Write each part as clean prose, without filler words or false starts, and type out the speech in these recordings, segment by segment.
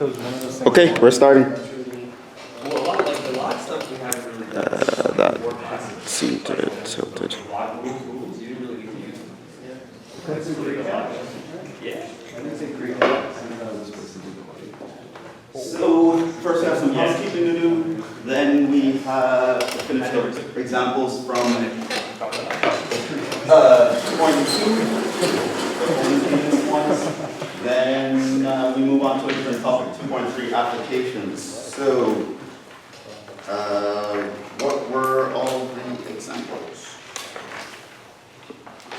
Okay, we're starting. Well, a lot like the log stuff we haven't really done. That seemed tilted. A lot of rules you didn't really get to use them. That's a great catch. Yeah. That's a great catch. So first we have some housekeeping to do. Then we have to finish the examples from 2.2. Then we move on to a different topic, 2.3 applications. So what were all the examples?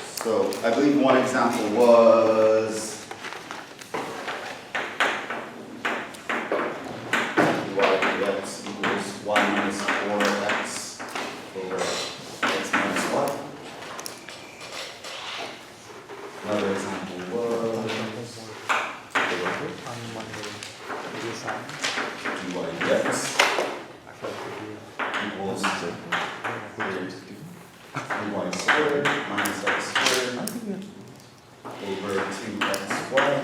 So I believe one example was y dx equals y minus 4x over x minus y. Another example was dy dx equals 3y squared minus x squared over 2xy.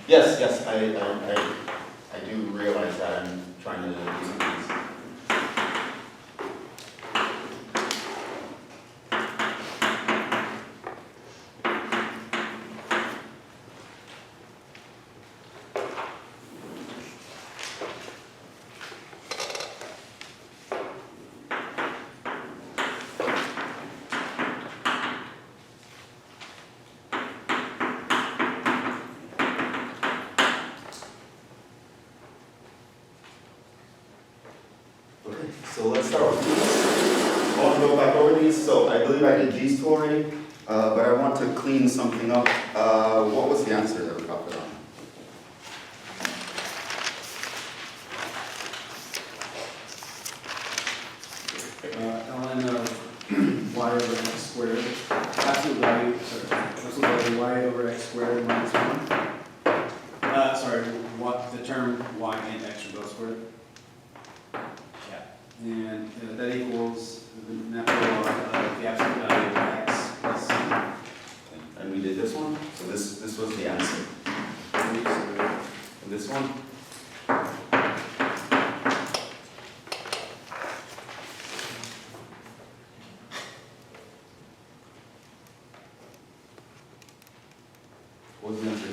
Yes, I do realize that. I'm trying to do some things. So let's start with these. I want to go back over these. So I believe I did these two already, but I want to clean something up. What was the answer that we got for that? ln of y over x squared, absolute value, y over x squared minus 1. What the term y and x are both squared. And that equals the net log of the absolute value of x plus c. And we did this one. So this was the answer. And this one. What was the answer?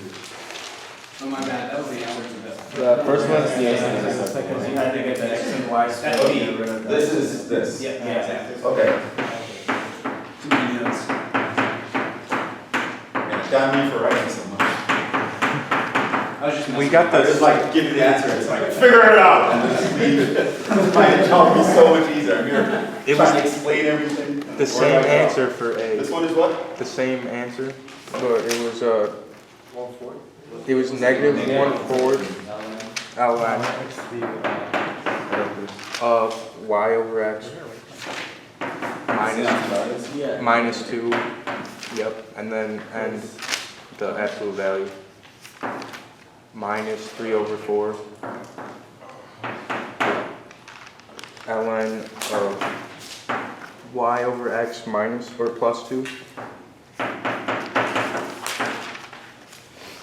Oh my bad, that was the answer to this. The first one is the You had to get the x and y squared. This is this. Yeah, exactly. Okay. Too many notes. Damn me for writing so much. I was just We got I just this. like give you the answer. It's like figure it out. And just leave it. My job be so much easier. I'm here It trying was to explain everything. the Where same do I go? answer for This A. one is what? The same answer, but it was negative 1/4 ln of y over x minus 2. Yep, and then the absolute value minus 3/4 ln of y over x minus or plus 2.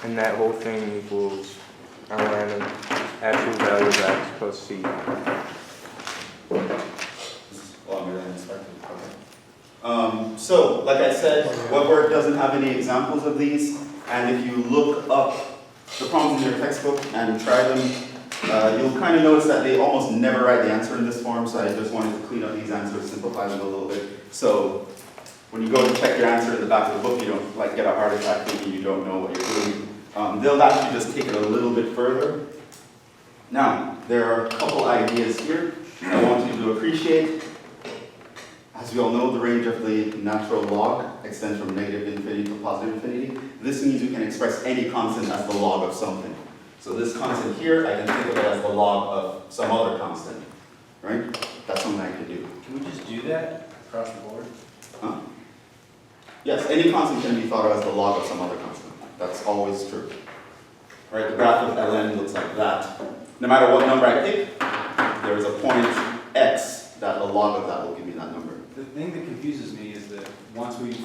And that whole thing equals ln of absolute value of x plus c. This is longer than expected. Okay. So, like I said, WebWork doesn't have any examples of these, and if you look up the problems in your textbook and try them, you'll kind of notice that they almost never write the answer in this form, so I just wanted to clean up these answers, simplify them a little bit. So, when you go to check your answer in the back of the book, you don't like get a heart attack thinking you don't know what you're doing. They'll actually just take it a little bit further. Now, there are a couple ideas here I want you to appreciate. As we all know, the range of the natural log extends from negative infinity to positive infinity. This means we can express any constant as the log of something. So this constant here, I can think of it as the log of some other constant, right? That's something I could do. Can we just do that across the board? Huh? Yes, any constant can be thought of as the log of some other constant. That's always true. Right, the graph of ln looks like that. No matter what number I pick, there is a point x that the log of that will give me that number. the thing that confuses me is that once we've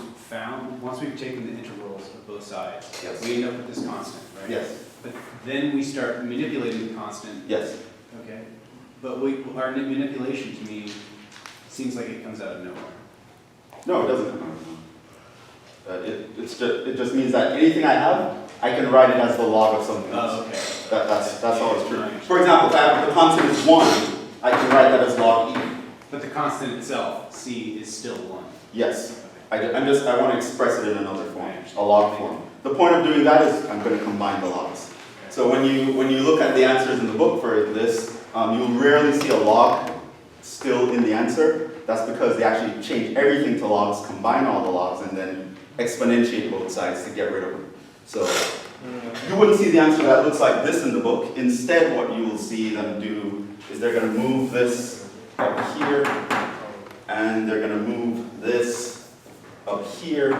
taken the integrals of both sides, Yes. we end up with this constant, right? Yes, But then we start manipulating the constant, yes. okay? But our manipulation to me seems like it comes out of nowhere. No, it doesn't come out. It just means that anything I have, I can write it as the log of something else. Oh, okay. That's always true. For example, if the constant is 1, I can write that as log e. But the constant itself, c, is still 1. Yes. Okay. I want to express it in another form, a log form. The point of doing that is I'm going to combine the logs. So when you look at the answers in the book for this, you'll rarely see a log still in the answer. That's because they actually change everything to logs, combine all the logs, and then exponentiate both sides to get rid of them. So you wouldn't see the answer that looks like this in the book. Instead, what you will see them do is they're going to move this up here, and they're going to move this up here.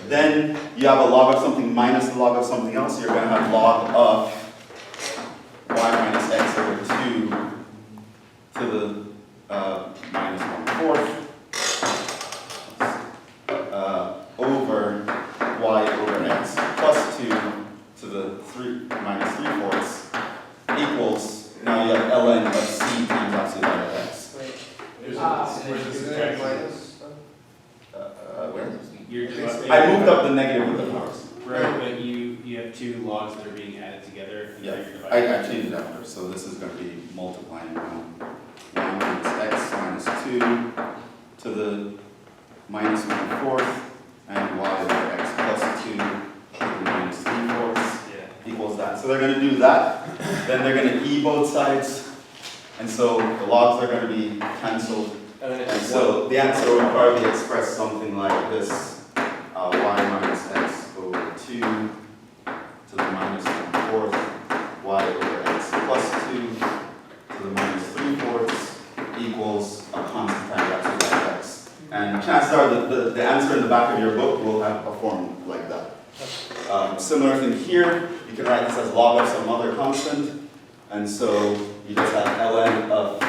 Then you have a log of something minus the log of something else. You're going to have log of y minus x over 2 to the minus 1/4 over y over x plus 2 to the 3 minus 3/4 equals, now you have ln of c times absolute value of x. Where? You're just, I moved up the negative with the powers. right, but you have two logs that are being added together. And Yeah, you're dividing. I changed that first, so this is going to be multiplying now. Y minus x minus 2 to the minus 1/4 and y over x plus 2 to the minus 3/4 equals that. So they're going to do that, then they're going to e both sides, and so the logs are going to be cancelled. And so the answer would probably express something like this, y minus x over 2 to the minus 1/4, y over x plus 2 to the minus 3/4 equals a constant times absolute value of x. And chances are that the answer in the back of your book will have a form like that. Similar thing here, you can write this as log of some other constant, and so you just have ln of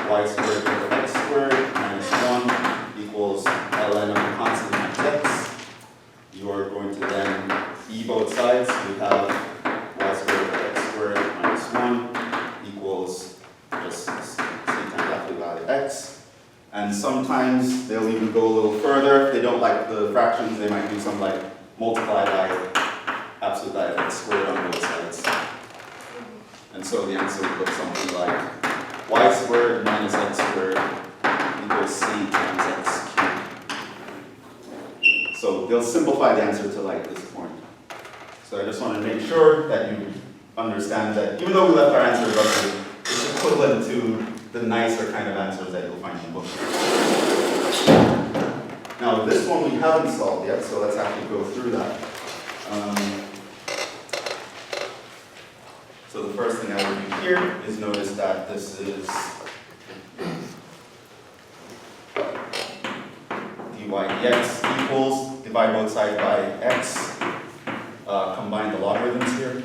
y squared over x squared minus 1 equals ln of the constant times x. You are going to then e both sides. We have y squared over x squared minus 1 equals just c times absolute value of x. And sometimes they'll even go a little further. If they don't like the fractions, they might do something like multiply by absolute value of x squared on both sides. And so the answer would look something like y squared minus x squared equals c times x cubed. So they'll simplify the answer to like this point. So I just want to make sure that you understand that even though we left our answers up here, it's equivalent to the nicer kind of answers that you'll find in the book. Now this one we haven't solved yet, so let's actually go through that. So the first thing I will do here is notice that this is dy dx equals, divide both sides by x, combine the logarithms here.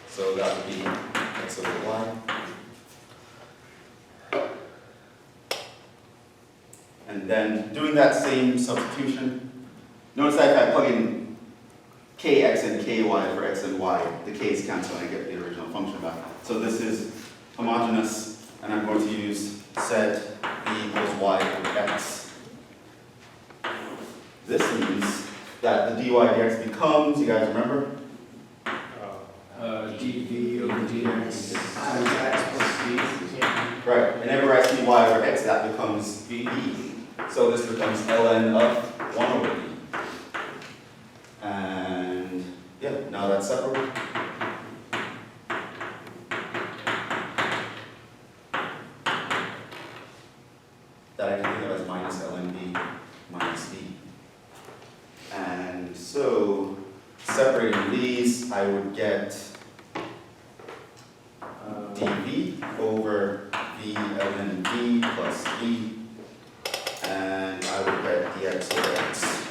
So that would be x over y. And then doing that same substitution, notice that if I plug in kx and ky for x and y, the k's cancel and I get the original function back. So this is homogeneous, and I'm going to use set b equals y over x. This means that the dy dx becomes, you guys remember? dv over dx times x plus b. Right, whenever I see y over x, that becomes b. So this becomes ln of 1 over b. And yeah, now that's separate. That I can think of as minus ln b minus b. And so separating these, I would get dv over v ln b plus b. And I would get dx over x.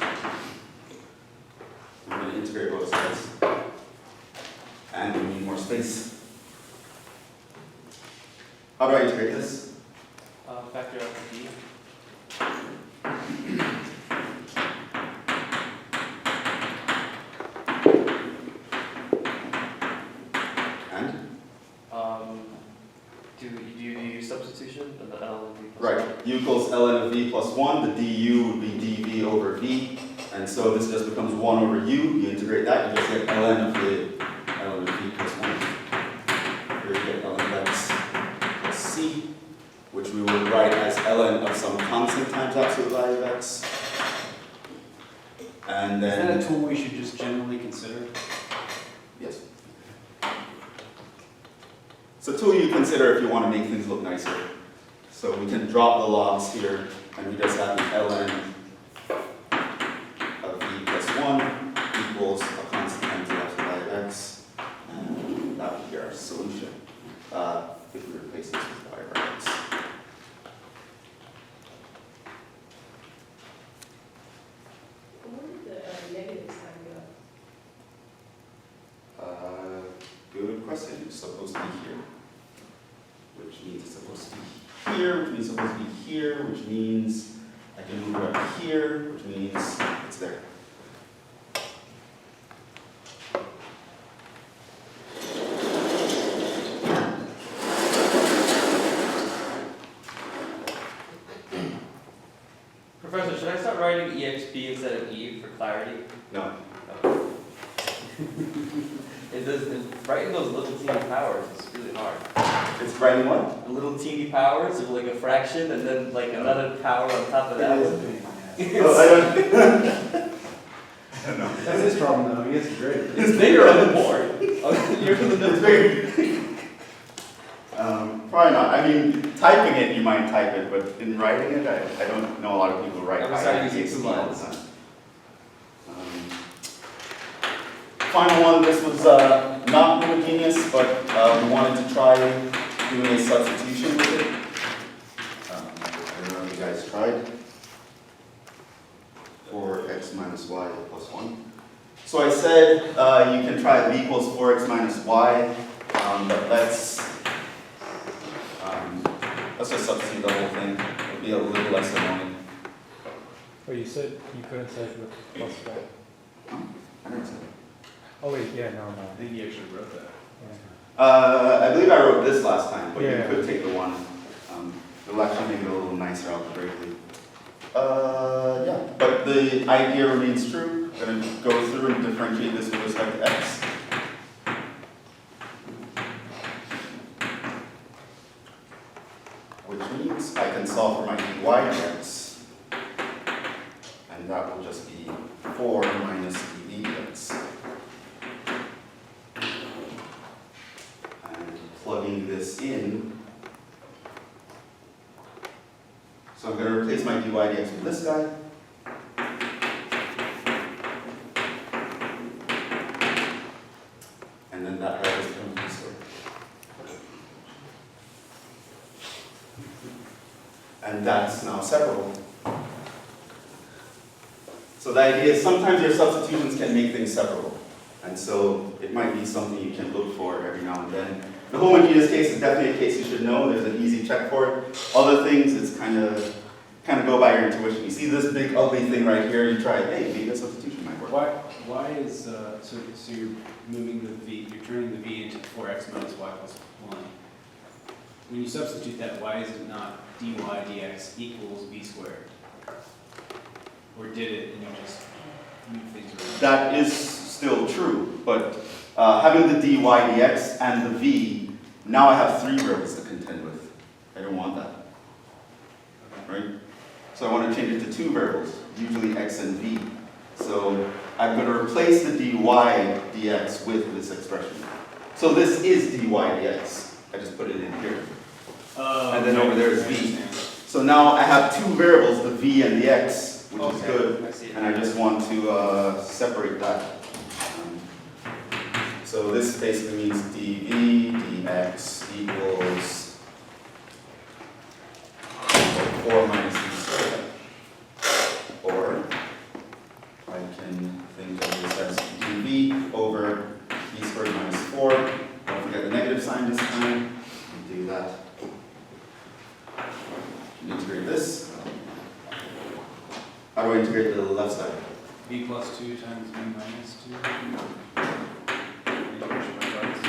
I'm going to integrate both sides. And we need more space. How do I integrate this? Factor out the d. equals ln of v plus 1, the du would be dv over v, and so this just becomes 1 over u. You integrate that, you just get ln of v plus 1. Here you get ln of x plus c, which we will write as ln of some constant times absolute value of x. And Is then, that a tool we should just generally consider? yes. It's a tool you consider if you want to make things look nicer. So we can drop the logs here, and we just have ln of v plus 1 equals a constant times the absolute value of x, and that would be our solution if we replace this with y over x. Where did the negative sign go? Good question. It's supposed to be here, which means it's supposed to be here, which means it's supposed to be here, which means I can move it up here, which means it's there. Professor, should I start writing exp instead of e for clarity? No. It does, writing those little teeny powers is really hard. It's writing what? The little teeny powers of like a fraction and then like another power on top of that. That is a pain in the ass. Oh, I don't know. That's his problem though, he has to grade it. It's bigger on the board. You're from the It's bigger. Probably not. I mean, typing it, you might type it, but in writing it, I don't know a lot of people who write I'm sorry, you IITXT two all the lines. time. Final one, this was not homogeneous, but we wanted to try doing a substitution with it. I don't know if you guys tried. For x minus y plus 1. So I said you can try v equals 4x minus y, but let's just substitute the whole thing. It'll be a little less annoying. Oh, you said you couldn't say with plus y. I never said that. Oh wait, yeah, no, I no. think he actually wrote that. Yeah. I believe I wrote this last time, but Yeah. you could take the one. It'll actually make it a little nicer algebraically. Yeah, but the idea remains true. I'm going to go through and differentiate this with respect to x. Which means I can solve for my dy dx. And that will just be 4 minus dv dx. And plugging this in. So I'm going to replace my dy dx with this guy. And then that guy just becomes v squared. And that's now separable. So the idea is sometimes your substitutions can make things separable. And so it might be something you can look for every now and then. The homogeneous case is definitely a case you should know. There's an easy check for it. Other things, it's kind of go by your intuition. You see this big ugly thing right here, you try it, hey, maybe a substitution might work. Why is, so you're moving the v, you're turning the v into 4x minus y plus 1. When you substitute that, why is it not dy dx equals v squared? Or did it and you just move things around? That is still true, but having the dy dx and the v, now I have 3 variables to contend with. I don't want that, right? So I want to change it to 2 variables, usually x and v. So I'm going to replace the dy dx with this expression. So this is dy dx. I just put it in here. And then over there is v. So now I have 2 variables, the v and the x, which is good. I see it. And I just want to separate that. So this basically means dv dx equals 4 minus v squared. Or I can think of this as dv over v squared minus 4. Don't forget the negative sign this time. We do that. Integrate this. How do I integrate the left side? v plus 2 times v minus 2. Integration by parts.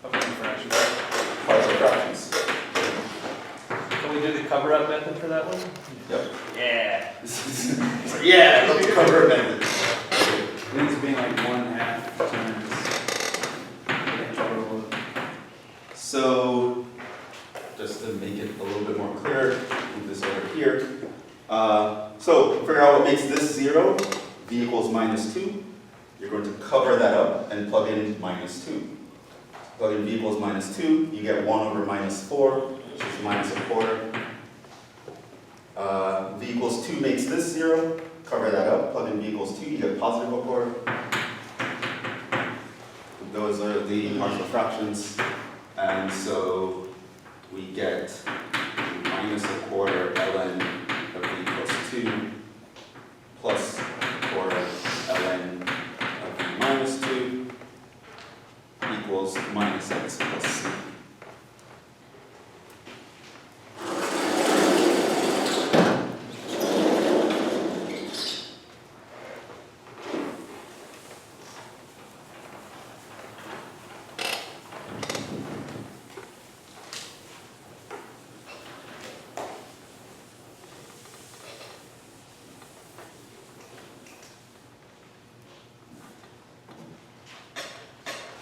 Up in fractions. Partial fractions. cover-up method for that one? Yep. Yeah. So, yeah, let's cover method. It ends up being like 1/2 times total. So, just to make it a little bit more clear, move this over here. So, figure out what makes this 0, v equals -2. You're going to cover that up and plug in -2. Plug in v equals -2, you get 1 over -4, which is -1/4. V equals 2 makes this 0, cover that up, plug in v equals 2, you get +1/4. Those are the partial fractions, and so we get -1/4 ln of v equals 2 plus 1/4 ln of v minus 2 equals -x plus c.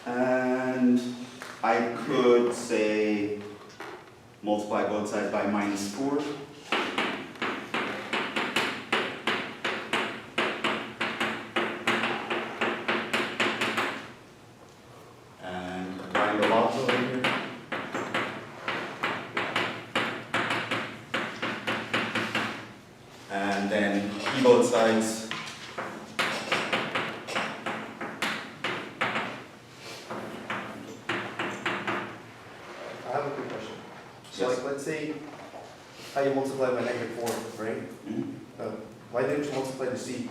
And I could say multiply both sides by -4. And combine the logs over here. And then e both sides. I have a quick question. So Yes. like, let's say how you multiply by -4, right? Mhm. Why didn't you multiply the c?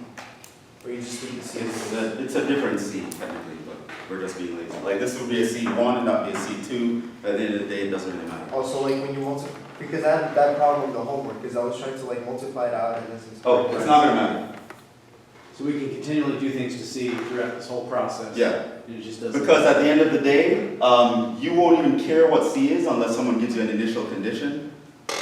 Or you just leave the c as it is? It's a different C technically, but we're just being lazy. Like this would be a C1 and not be a C2, but at the end of the day, it doesn't really matter. Also, like when you multiply, because I had that problem with the homework, because I was trying to like multiply it out and this is. Oh, it's not gonna matter. So we can continually do things to C throughout this whole process. Yeah, And it just doesn't. because at the end of the day, you won't even care what C is unless someone gives you an initial condition.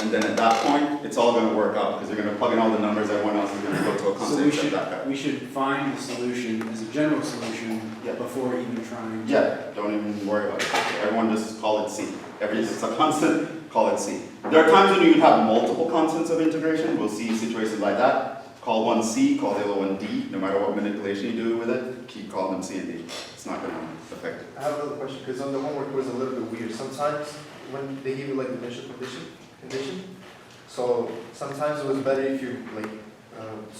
And then at that point, it's all gonna work out because you're gonna plug in all the numbers, everyone else is gonna go to a So constant we except should, that guy. we should find the solution as a general solution Yeah. before even trying. Yeah, don't even worry about it. Everyone just call it C. It's a constant, call it C. There are times when you have multiple constants of integration. We'll see situations like that. Call one C, call the other one D. No matter what manipulation you do with it, keep calling them C and D. It's not gonna affect it. I have another question, because on the homework it was a little bit weird. Sometimes when they give you like the initial condition, so sometimes it was better if you like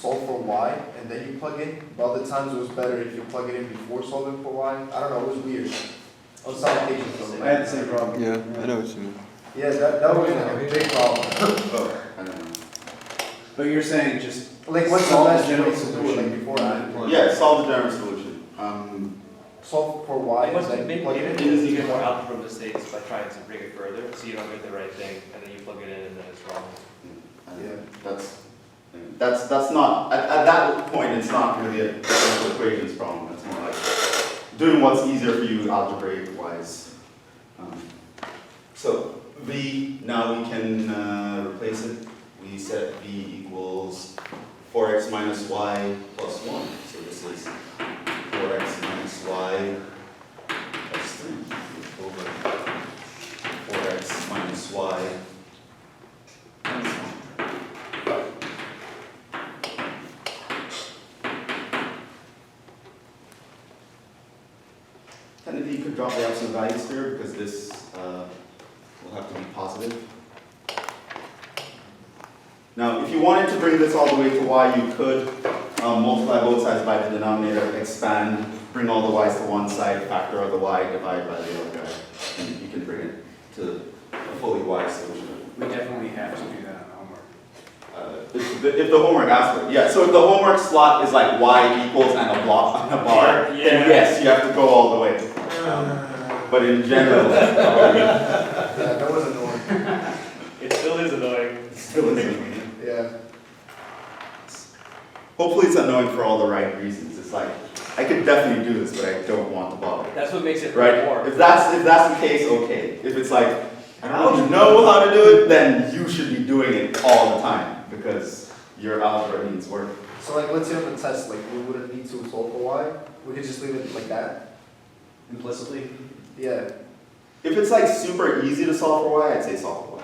solve for y and then you plug in, but other times it was better if you plug it in before solving for y. I don't know, it was weird. On some occasions though. I had the same problem. Yeah, I know what you mean. Yeah, that was like a big problem. Oh, I don't know. But you're saying just Like what's the solve best the general way to do it, solution like before I Yeah, solve the general solution. solve for y It and must then maybe plug it in? you get more algebra mistakes by trying to bring it further, so you don't get the right thing, and then you plug it in and then it's wrong. Yeah. That's not, at that point, it's not really a differential equations problem. It's more like doing what's easier for you algebraic wise. So V, now we can replace it. We set V equals 4x minus y plus 1. So this is 4x minus y plus 3 over 4x minus y minus 1. Technically, you could drop the absolute values here because this will have to be positive. Now, if you wanted to bring this all the way to y, you could multiply both sides by the denominator, expand, bring all the y's to one side, factor of the y, divide by the other guy, and you can bring it to a fully y solution. we definitely have to do that on homework. If the homework asks for it, yeah. So if the homework slot is like y equals and a block on a bar, then yes, you have to go all the way. But in general, Yeah, that was annoying. It still is annoying. it still isn't. Yeah. Hopefully it's annoying for all the right reasons. It's like, I could definitely do this, but I don't want to bother. That's what makes it Right? more. If that's the case, okay. If it's like, I don't know how to do it, then you should be doing it all the time because your algebra needs work. So like, let's say on the test, like, we wouldn't need to solve for y, we could just leave it like that? Implicitly? Yeah. If it's like super easy to solve for y, I'd say solve for y.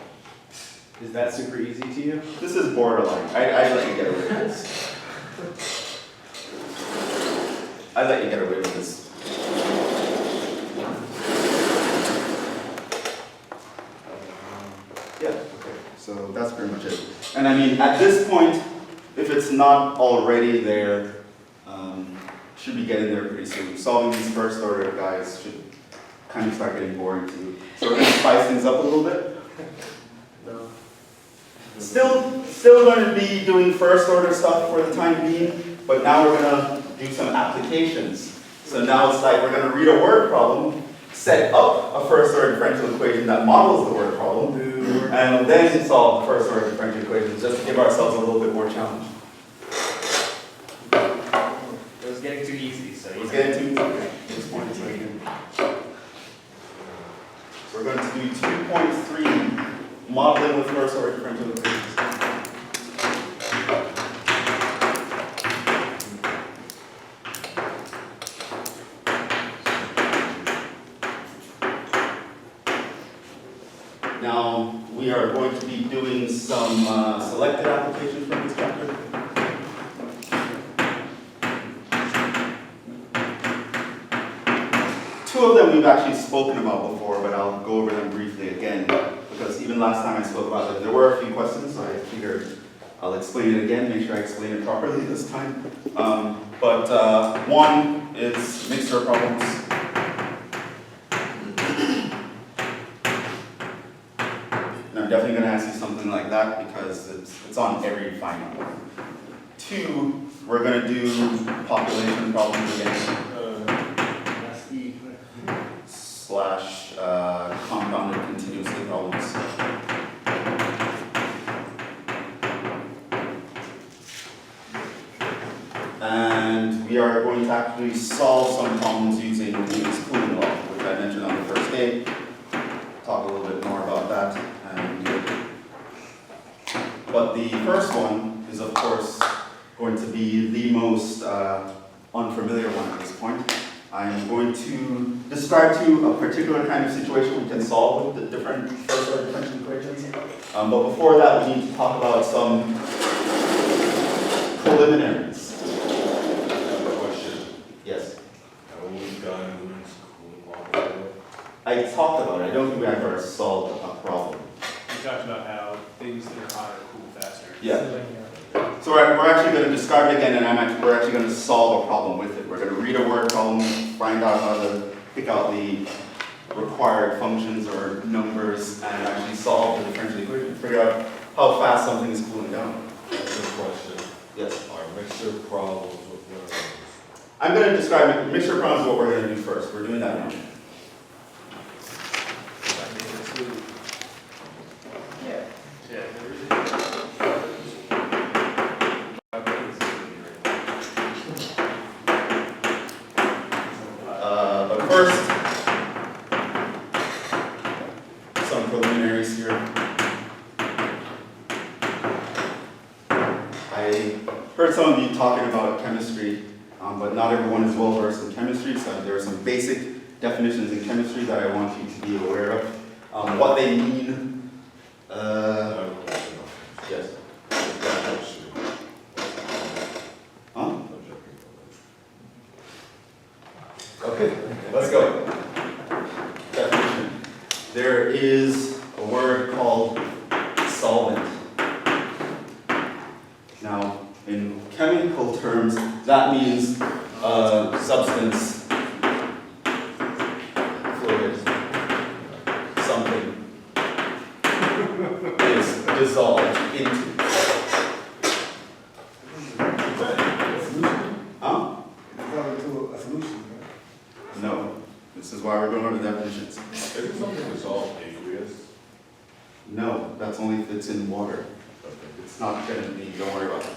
Is that super easy to you? This is borderline. I'd let you get away with this. I'd let you get away with this. Yeah, okay, so that's pretty much it. And I mean, at this point, if it's not already there, should be getting there pretty soon. Solving these first order guys should kind of start getting boring too. So we're gonna spice things up a little bit. Still going to be doing first order stuff for the time being, but now we're gonna do some applications. So now it's like we're gonna read a word problem, set up a first order differential equation that models the word problem, and then solve the first order differential equations just to give ourselves a little bit more challenge. It was getting too easy, so Let's get into this point. So we're going to do 2.3, modeling with first order differential equations. Now, we are going to be doing some selected applications from this chapter. Two of them we've actually spoken about before, but I'll go over them briefly again, because even last time I spoke about them, there were a few questions, so I figured I'll explain it again, make sure I explain it properly this time. One is mixture problems. And I'm definitely going to ask you something like that because it's on every final. Two, we're going to do population problems again. Slash compounded continuously problems. And we are going to actually solve some problems using Newton's cooling law, which I mentioned on the first day. Talk a little bit more about that. But the first one is, of course, going to be the most unfamiliar one at this point. I'm going to describe to you a particular kind of situation we can solve with the different first order differential equations. But before that, we need to talk about some preliminaries. Question. Yes. Have we done Newton's cooling law before? I talked about it. I don't think we ever solved a problem. We talked about how things that are hotter cool faster. Yeah. So we're actually going to describe it again, and we're actually going to solve a problem with it. We're going to read a word problem, find out how to pick out the required functions or numbers, and actually solve the differential equation, figure out how fast something is cooling down. That's a question. Yes. Are mixture problems with variables? I'm going to describe mixture problems, what we're going to do first. We're doing that now. Yeah. But first, some preliminaries here. I heard some of you talking about chemistry, but not everyone is well versed in chemistry, so there are some basic definitions in chemistry that I want you to be aware of. What they mean, yes. Huh? Okay, let's go. Definition. There is a word called solvent. Now, in chemical terms, that means substance, fluid, something is dissolved into. Huh? No. This is why we're going over the definitions. Isn't something dissolved aqueous? No, that's only if it's in water. It's not going to be, don't worry about that.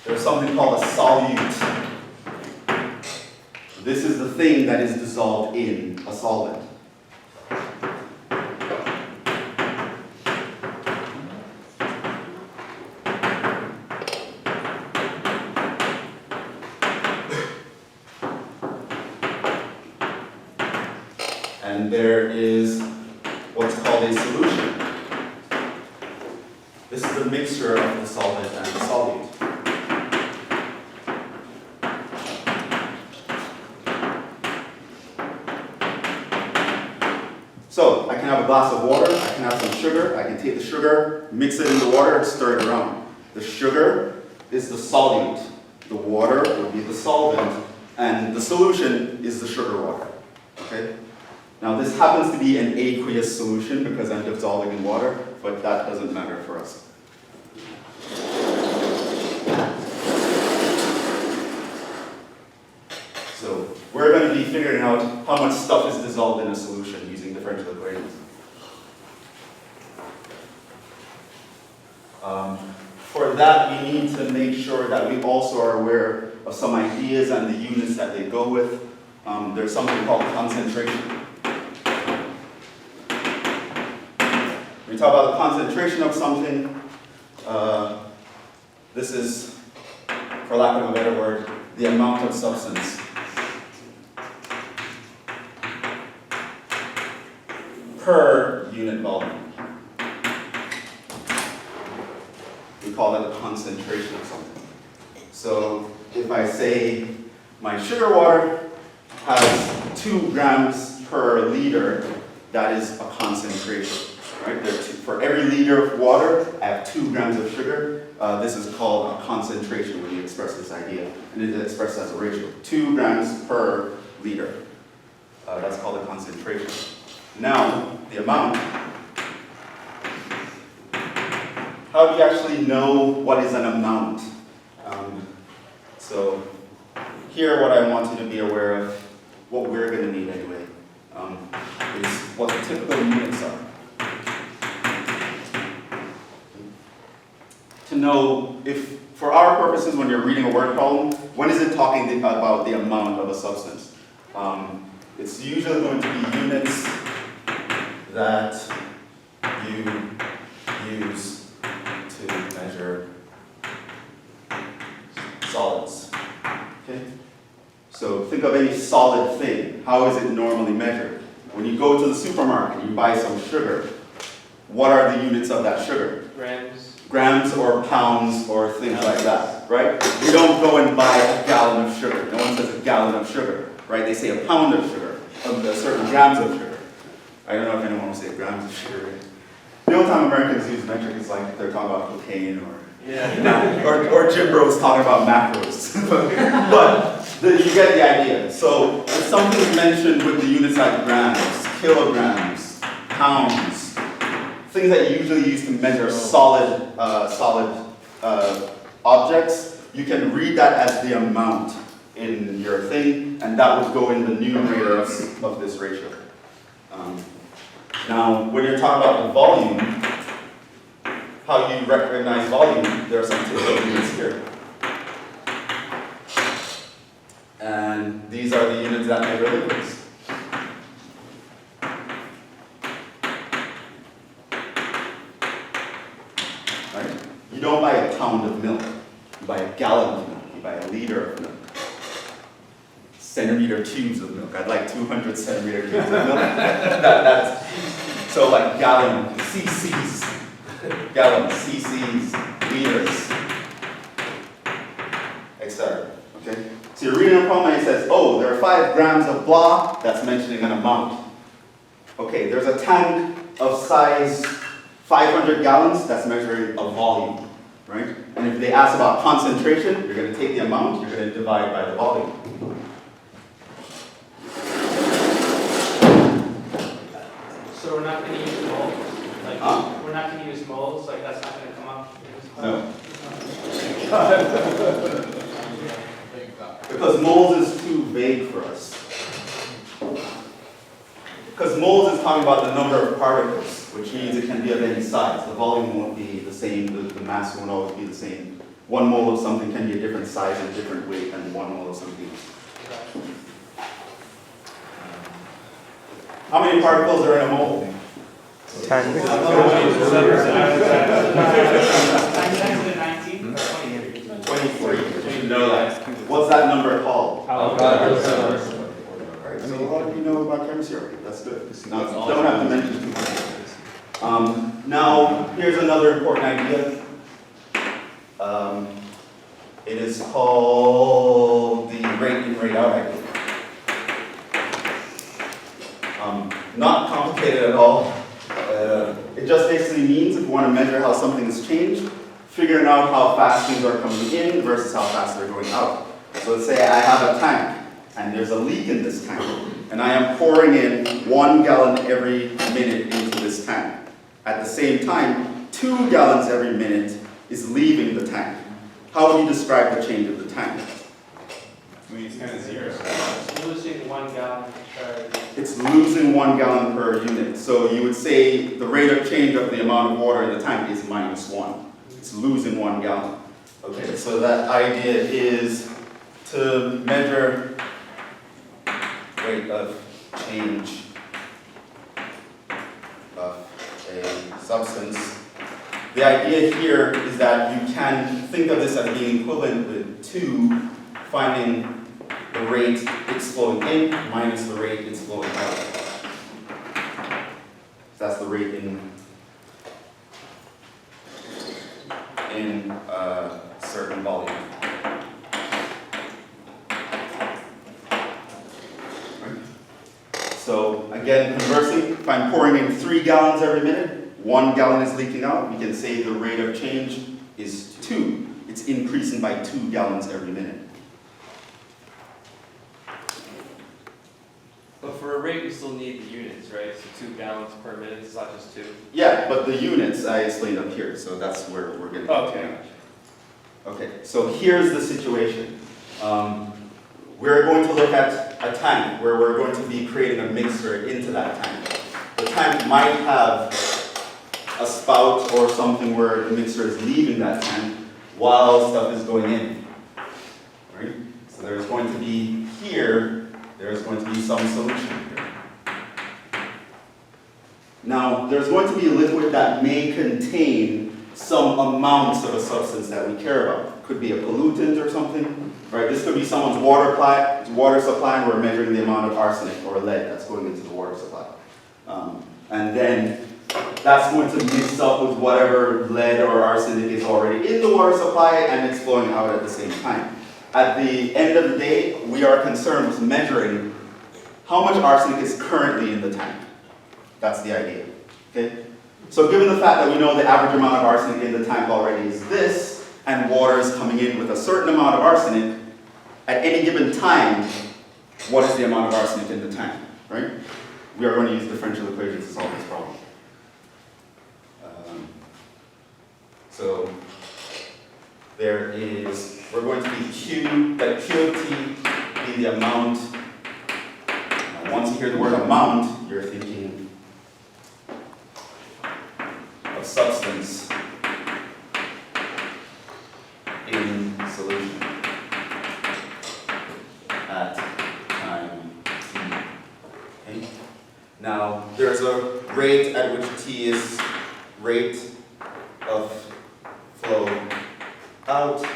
There's something called a solute. This is the thing that is dissolved in a solvent. and there is what's called a solution. This is a mixture of the solvent and the solute. So I can have a glass of water, I can have some sugar, I can take the sugar, mix it in the water, and stir it around. The sugar is the solute, the water would be the solvent, and the solution is the sugar water. Okay? Now this happens to be an aqueous solution because I'm dissolving in water, but that doesn't matter for us. So we're going to be figuring out how much stuff is dissolved in a solution using differential equations. For that, we need to make sure that we also are aware of some ideas and the units that they go with. There's something called concentration. When we talk about the concentration of something, this is, for lack of a better word, the amount of substance per unit volume. We call that the concentration of something. So if I say my sugar water has 2 grams per liter, that is a concentration. Right? For every liter of water, I have 2 grams of sugar. This is called a concentration when you express this idea. And it is expressed as a ratio. 2 grams per liter. That's called a concentration. Now, the amount. How do you actually know what is an amount? So here what I want you to be aware of, what we're going to need anyway, is what the typical units are. To know if, for our purposes, when you're reading a word problem, when is it talking about the amount of a substance? It's usually going to be units that you use to measure solids. Okay? So think of any solid thing. How is it normally measured? When you go to the supermarket, you buy some sugar. What are the units of that sugar? Grams or pounds or things like that, right? You don't go and buy a gallon of sugar. No one says a gallon of sugar, right? They say a pound of sugar, certain grams of sugar. I don't know if anyone will say grams of sugar. The only time Americans use metric is like they're talking about cocaine or Jim Bros talking about macros. but you get the idea. So if something's mentioned with the units like grams, kilograms, pounds, things that you usually use to measure solid objects, you can read that as the amount in your thing, and that would go in the numerator of this ratio. Now, when you're talking about the volume, how you recognize volume, there are some typical units here. And these are the units that measure liquids. Right? You don't buy a pound of milk, you buy a gallon of milk, you buy a liter of milk. Centimeter cubes of milk. I'd like 200 centimeter cubes of milk. That's so like gallon, cc's, liters, etc. Okay? So you're reading a problem and it says, oh, there are 5 grams of blah, that's mentioning an amount. Okay, there's a tank of size 500 gallons, that's measuring a volume, right? And if they ask about concentration, you're going to take the amount, you're going to divide by the volume. So we're not going to use moles? Like, we're not going to use moles? Like, that's not going to come up in this class? No. Because moles is too vague for us. Because moles is talking about the number of particles, which means it can be of any size. The volume won't be the same, the mass won't always be the same. 1 mole of something can be a different size and different weight than 1 mole of something else. How many particles are in a mole? 10. 23. You know that. What's that number called? Alright, so a lot of you know about chemistry already. That's good. It is called the rate in, rate out idea. Not complicated at all. It just basically means if you want to measure how something has changed, figuring out how fast things are coming in versus how fast they're going out. So let's say I have a tank, and there's a leak in this tank, and I am pouring in 1 gallon every minute into this tank. At the same time, 2 gallons every minute is leaving the tank. How would you describe the change of the tank? I mean, it's kind of zero. It's losing 1 gallon per. It's losing 1 gallon per unit. So you would say the rate of change of the amount of water in the tank is -1. It's losing 1 gallon. Okay, so that idea is to measure rate of change of a substance. The idea here is that you can think of this as being equivalent to finding the rate it's flowing in minus the rate it's flowing out. So that's the rate in a certain volume. Right? So again, conversely, if I'm pouring in 3 gallons every minute, 1 gallon is leaking out, we can say the rate of change is 2. It's increasing by 2 gallons every minute. But for a rate, we still need the units, right? So 2 gallons per minute, it's not just 2. Yeah, but the units I explained up here, so that's where we're getting to. Okay. Okay, so here's the situation. We're going to look at a tank where we're going to be creating a mixture into that tank. The tank might have a spout or something where the mixture is leaving that tank while stuff is going in. Right? So there's going to be here, there's going to be some solution here. Now, there's going to be a liquid that may contain some amounts of a substance that we care about. Could be a pollutant or something, right? This could be someone's water supply, and we're measuring the amount of arsenic or lead that's going into the water supply. And then that's going to mix up with whatever lead or arsenic is already in the water supply and it's flowing out at the same time. At the end of the day, we are concerned with measuring how much arsenic is currently in the tank. That's the idea, okay? So given the fact that we know the average amount of arsenic in the tank already is this, and water is coming in with a certain amount of arsenic, at any given time, what is the amount of arsenic in the tank, right? We are going to use differential equations to solve this problem. So there is, we're going to be Q, that Q of T be the amount. Now, once you hear the word amount, you're thinking of substance in solution at time t. Okay? Now, there's a rate at which t is rate of flow out,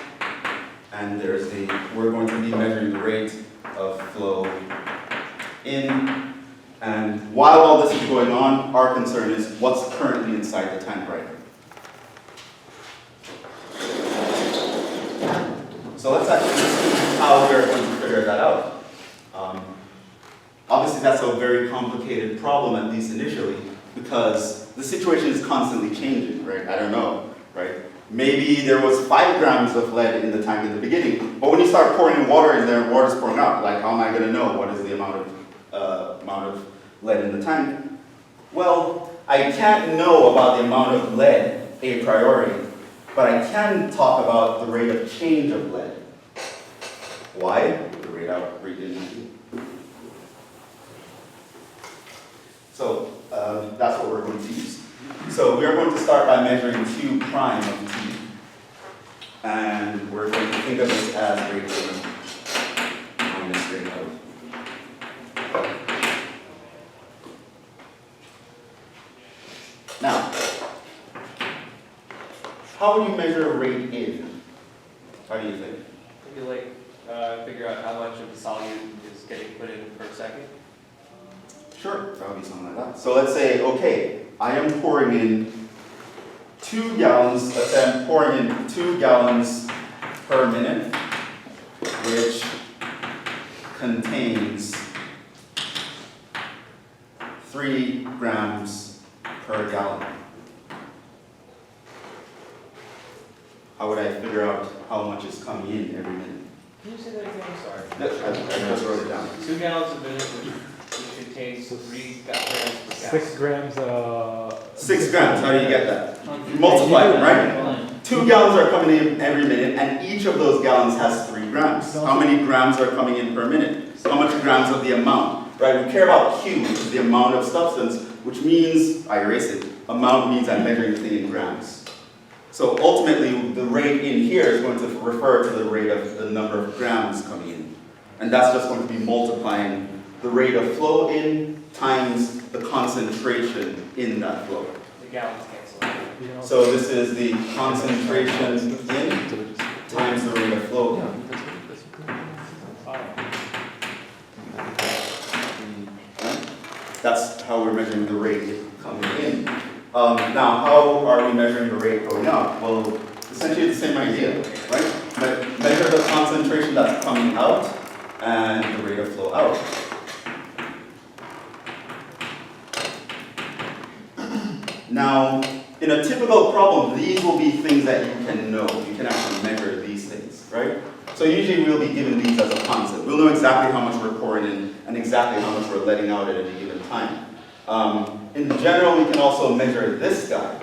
and there's the, we're going to be measuring the rate of flow in, and while all this is going on, our concern is what's currently inside the tank right now. So let's actually see how we're going to figure that out. Obviously that's a very complicated problem, at least initially, because the situation is constantly changing, right? I don't know, right? Maybe there was 5 grams of lead in the tank in the beginning, but when you start pouring in water in there, water's pouring out. Like, how am I going to know what is the amount of lead in the tank? Well, I can't know about the amount of lead a priori, but I can talk about the rate of change of lead. Why? The rate out, rate in. So that's what we're going to use. So we are going to start by measuring Q prime of T. And we're going to think of this as rate in minus rate out. Now, how would you measure a rate in? How do you think? Maybe like figure out how much of the solute is getting put in per second. Sure, that would be something like that. So let's say, okay, I am pouring in 2 gallons, let's say I'm pouring in 2 gallons per minute, which contains 3 grams per gallon. How would I figure out how much is coming in every minute? Can you say that again? Sorry. I just wrote it down. 2 gallons a minute, which contains 3 grams per gallon. 6 grams, 6 grams, how do you get that? You multiply them, right? 2 gallons are coming in every minute, and each of those gallons has 3 grams. How many grams are coming in per minute? How much grams of the amount, right? We care about Q, which is the amount of substance, which means, I erase it, amount means I'm measuring the thing in grams. So ultimately, the rate in here is going to refer to the rate of the number of grams coming in. And that's just going to be multiplying the rate of flow in times the concentration in that flow. The gallons cancel out. So this is the concentration in times the rate of flow. That's how we're measuring the rate coming in. Now, how are we measuring the rate going out? Well, essentially the same idea, right? Measure the concentration that's coming out and the rate of flow out. Now, in a typical problem, these will be things that you can know. You can actually measure these things, right? So usually we'll be given these as a concept. We'll know exactly how much we're pouring in and exactly how much we're letting out at any given time. In general, we can also measure this guy,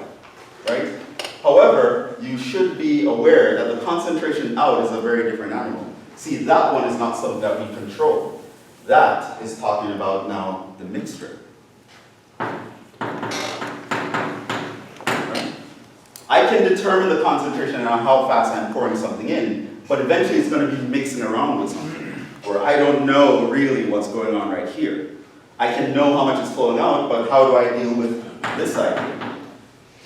right? However, you should be aware that the concentration out is a very different animal. See, that one is not something that we control. That is talking about now the mixture. I can determine the concentration and how fast I'm pouring something in, but eventually it's going to be mixing around with something, or I don't know really what's going on right here. I can know how much is flowing out, but how do I deal with this side here?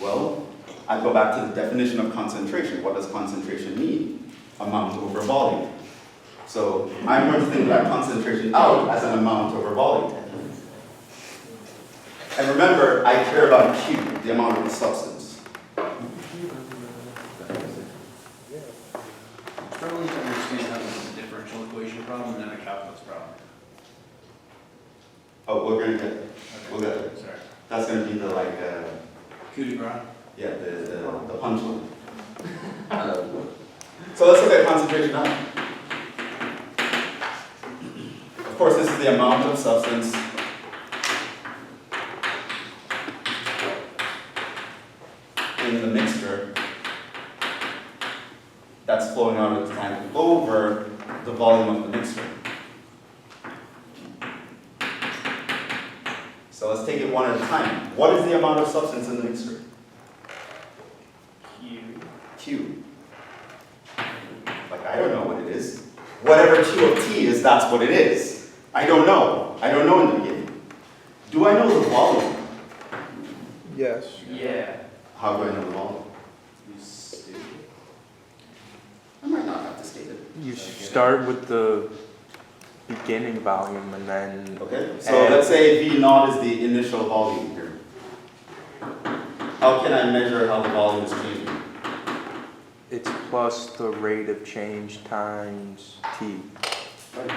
Well, I go back to the definition of concentration. What does concentration mean? Amount over volume. So I'm going to think about concentration out as an amount over volume. And remember, I care about Q, the amount of the substance. Struggling to understand how this is a differential equation problem and not a calculus problem. Oh, we're going to get, we'll get there. Sorry. That's going to be the Coup de grace. yeah, the punchline. So let's look at concentration out. Of course, this is the amount of substance in the mixture that's flowing out of the tank over the volume of the mixture. So let's take it one at a time. What is the amount of substance in the mixture? Q. Like, I don't know what it is. Whatever Q of T is, that's what it is. I don't know. I don't know in the beginning. Do I know the volume? Yes. Yeah. How do I know the volume? You stupid. I might not have to state it. You start with the beginning volume and then Okay, so let's say V naught is the initial volume here. How can I measure how the volume is changing? it's plus the rate of change times T. Right.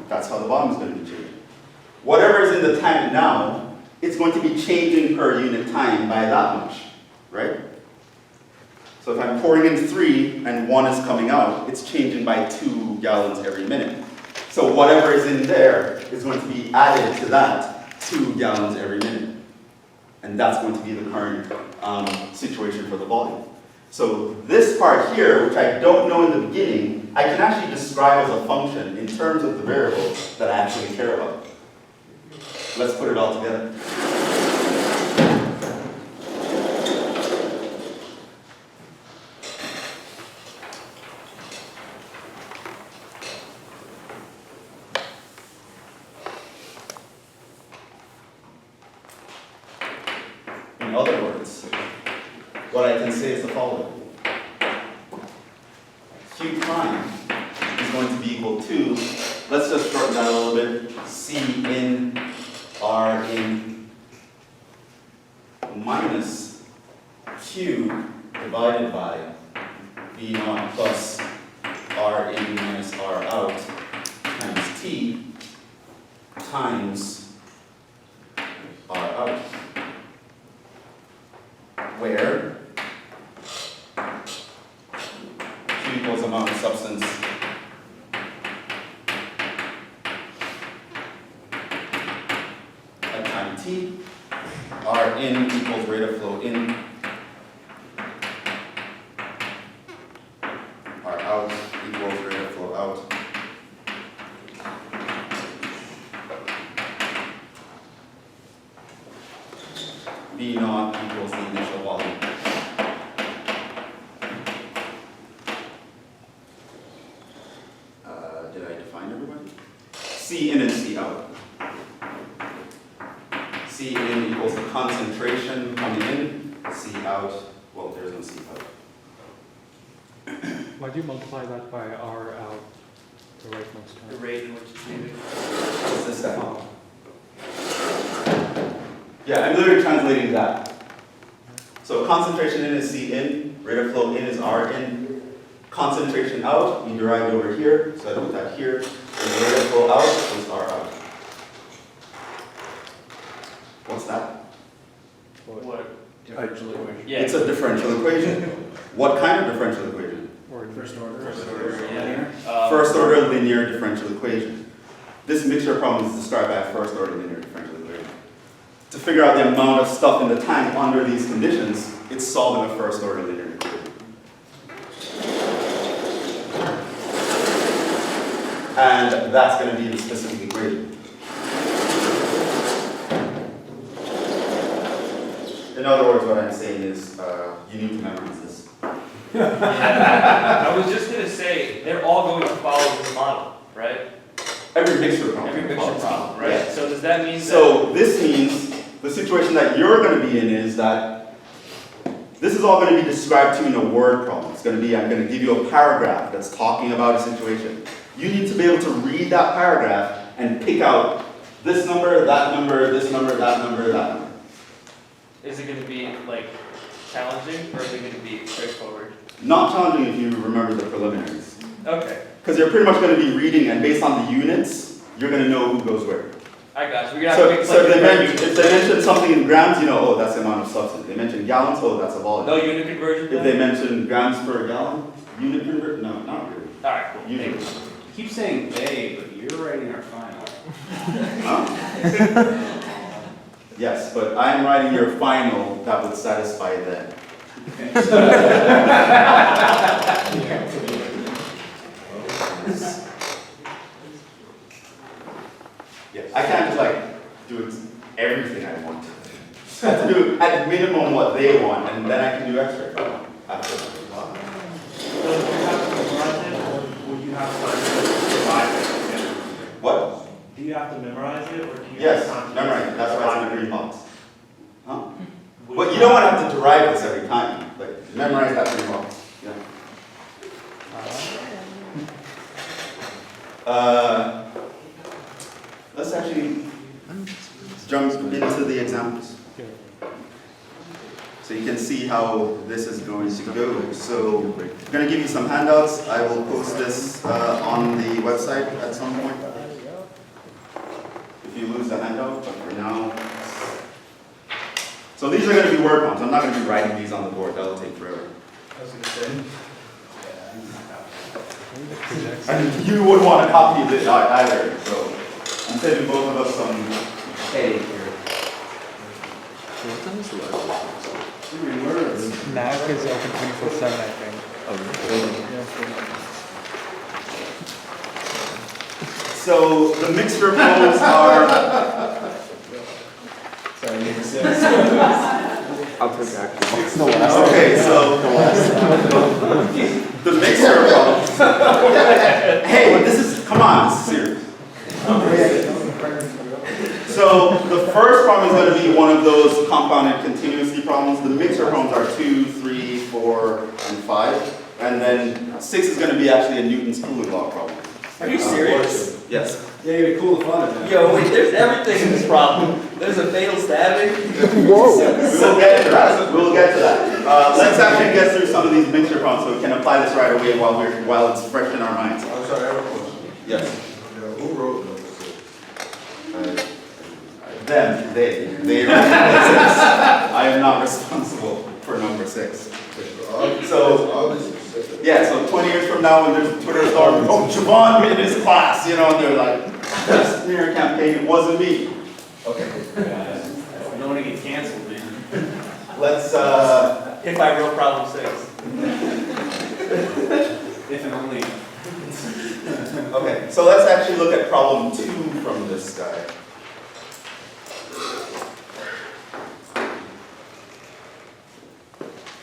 That's how the volume is going to be changing. Whatever is in the tank now, it's going to be changing per unit time by that much, right? So if I'm pouring in 3 and 1 is coming out, it's changing by 2 gallons every minute. So whatever is in there is going to be added to that 2 gallons every minute. And that's going to be the current situation for the volume. So this part here, which I don't know in the beginning, I can actually describe as a function in terms of the variables that I actually care about. Let's put it all together. In other words, what I can say is the following. Q prime is going to be equal to the let's just shorten that a little bit. C in R in minus Q divided by V naught plus R in minus R out times T times R out. Where Q equals amount of substance at time T, R in equals rate of flow in, R out equals rate of flow out. V naught equals the initial volume. Did I define everybody? C in and C out. C in equals the concentration coming in, C out, well, there's no C out. Why'd you multiply that by R out the right most The time? rate in which it's moving. What's this guy? Oh, Yeah, I'm literally translating that. So concentration in is C in, rate of flow in is R in. Concentration out, we derived over here, so I put that here. And the rate of flow out is R out. What's that? What? Differential equation. Yeah. It's a differential equation. What kind of differential equation? or First order. First order, yeah. Linear. First order linear differential equation. This mixture problem is described by a first order linear differential equation. To figure out the amount of stuff in the tank under these conditions, it's solving a first order linear equation. And that's going to be the specific equation. In other words, what I'm saying is you need to memorize this. Yeah. I was just gonna say, they're all going to follow this model, right? Every mixture problem. Every mixture problem, right? Yeah. So does that mean that? So this means the situation that you're going to be in is that this is all going to be described to you in a word problem. It's going to be, I'm going to give you a paragraph that's talking about a situation. You need to be able to read that paragraph and pick out this number, that number, this number, that number, that number. Is it gonna be like challenging, or is it gonna be straightforward? Not challenging if you remember the preliminaries. Okay, Because you're pretty much going to be reading, and based on the units, you're going to know who goes where. I got you. We're gonna have So, to make so if, like if they mention something in grams, you know, oh, that's the amount of substance. They mention gallons, oh, that's a volume. no unit conversion. If then? they mention grams per gallon, unit convert, no, not really. All right, cool. Unit. Thank you. You keep saying they, but you're writing our final. Huh? Yes, but I'm writing your final that would satisfy them. Yeah, I can't just like do it everything I want. I have to do at minimum what they want, and then I can do extra if I want. After that. So do you have to memorize it, or would you have to revise it? What? Do you have to memorize it, or do you? Yes, have to memorize it. That's why it's in the revise green box. Huh? it? But you don't want to have to derive this every time. Like memorize that green box. Yeah. Let's actually jump into the examples. So you can see how this is going to go. So I'm going to give you some handouts. I will post this on the website at some point. If you lose the handout, but for now. So these are going to be word problems. I'm not going to be writing these on the board. That'll take forever. I was gonna say. And you wouldn't want a copy of it either. So I'm saving both of us some headache here. NAC is open 24/7, I think. So the mixture flows are. I'll take action. Okay, so the mixture problems. Hey, this is, come on, this is serious. So the first problem is going to be one of those compounded continuously problems. The mixture problems are 2, 3, 4, and 5. And then 6 is going to be actually a Newton's cooling law problem. Are you serious? Yes. Yeah, you're cool the fun of that. Yo, wait, there's everything in this problem. There's a fatal stabbing. We will get to that. We'll get to that. Let's actually get through some of these mixture problems so we can apply this right away while it's fresh in our minds. I'm sorry, I have a question. Yes. Yeah, who wrote number 6? They wrote number 6. I am not responsible for number 6. Yeah, so 20 years from now when there's a Twitter storm, oh, Jhevon in his class, you know, and they're like, that smear campaign, it wasn't me. Okay. I don't want to get canceled, man. Let's, Hit by real problem 6. If and only. okay, so let's actually look at problem 2 from this guy.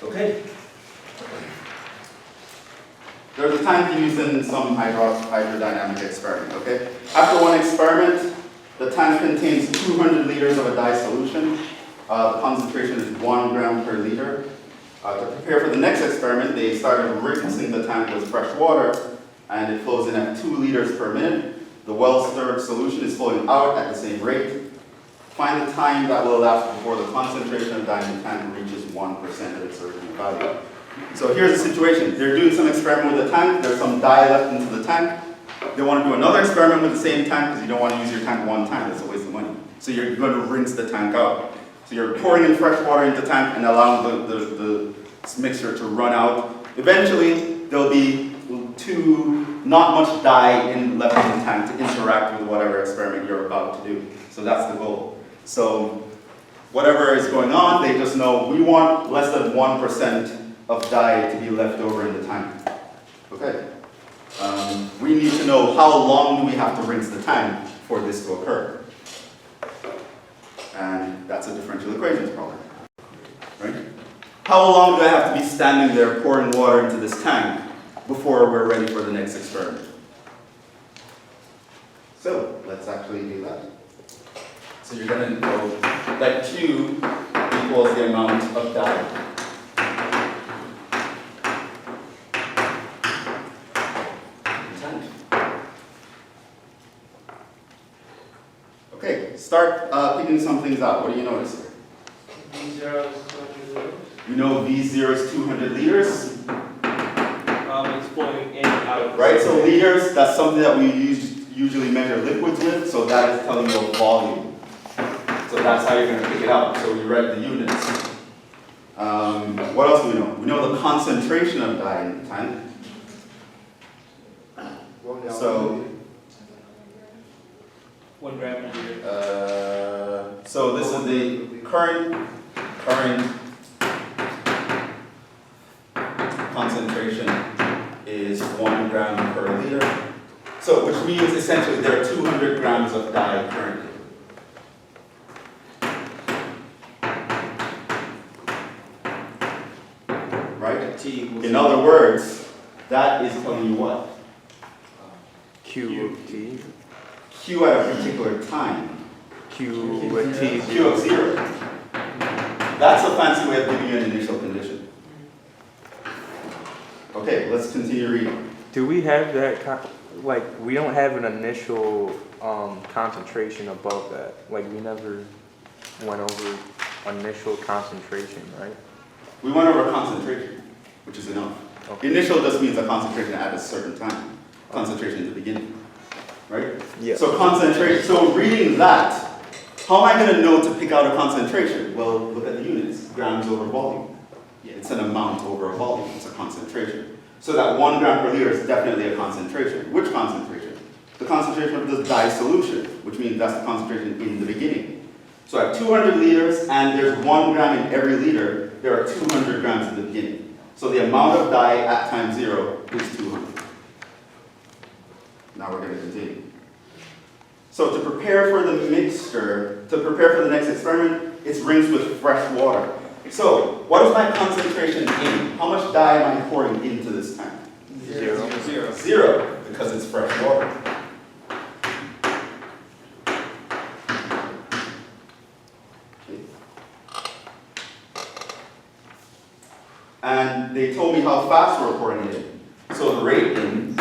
Okay. There's a time used in some hydrodynamic experiment, okay? After one experiment, the tank contains 200 liters of a dye solution. The concentration is 1 gram per liter. To prepare for the next experiment, they started rinsing the tank with fresh water, and it flows in at 2 liters per minute. The well-stirred solution is flowing out at the same rate. Find the time that will elapse before the concentration of dye in the tank reaches 1% of its original value. So here's the situation. They're doing some experiment with the tank. There's some dye left into the tank. They want to do another experiment with the same tank because you don't want to use your tank one time. That's a waste of money. So you're going to rinse the tank out. So you're pouring in fresh water into the tank and allowing the mixture to run out. Eventually, there'll be not much dye left in the tank to interact with whatever experiment you're about to do. So that's the goal. So whatever is going on, they just know we want less than 1% of dye to be left over in the tank. Okay. We need to know how long do we have to rinse the tank for this to occur. And that's a differential equations problem, right? How long do I have to be standing there pouring water into this tank before we're ready for the next experiment? So let's actually do that. So you're going to know that Q equals the amount of dye. Okay, start picking some things out. What do you notice here? V0 is 200 liters. You know V0 is 200 liters, It's flowing in and out of. right? So liters, that's something that we usually measure liquids with, so that is telling you a volume. So that's how you're going to pick it out. So we write the units. What else do we know? We know the concentration of dye in the tank. So 1 gram per liter. so this is the current concentration is 1 gram per liter. So which means essentially there are 200 grams of dye currently. Right? T equals. In other words, that is telling you what? Q of T. Q at a particular time. Q with T. Q of 0. That's a fancy way of giving you an initial condition. Okay, let's continue reading. Do we have that, like, we don't have an initial concentration above that? Like, we never went over initial concentration, right? We went over concentration, which is enough. Okay. Initial just means a concentration at a certain time. Concentration in the beginning, right? Yeah. So concentration, so reading that, how am I going to know to pick out a concentration? Well, look at the units, grams over volume. It's an amount over a volume, it's a concentration. So that 1 gram per liter is definitely a concentration. Which concentration? The concentration of the dye solution, which means that's the concentration in the beginning. So I have 200 liters and there's 1 gram in every liter, there are 200 grams in the beginning. So the amount of dye at time 0 is 200. Now we're going to continue. So to prepare for the mixture, to prepare for the next experiment, it's rinsed with fresh water. So what is my concentration in? How much dye am I pouring into this tank? 0. 0, because it's fresh water. Okay. And they told me how fast we're pouring it in. So the rate in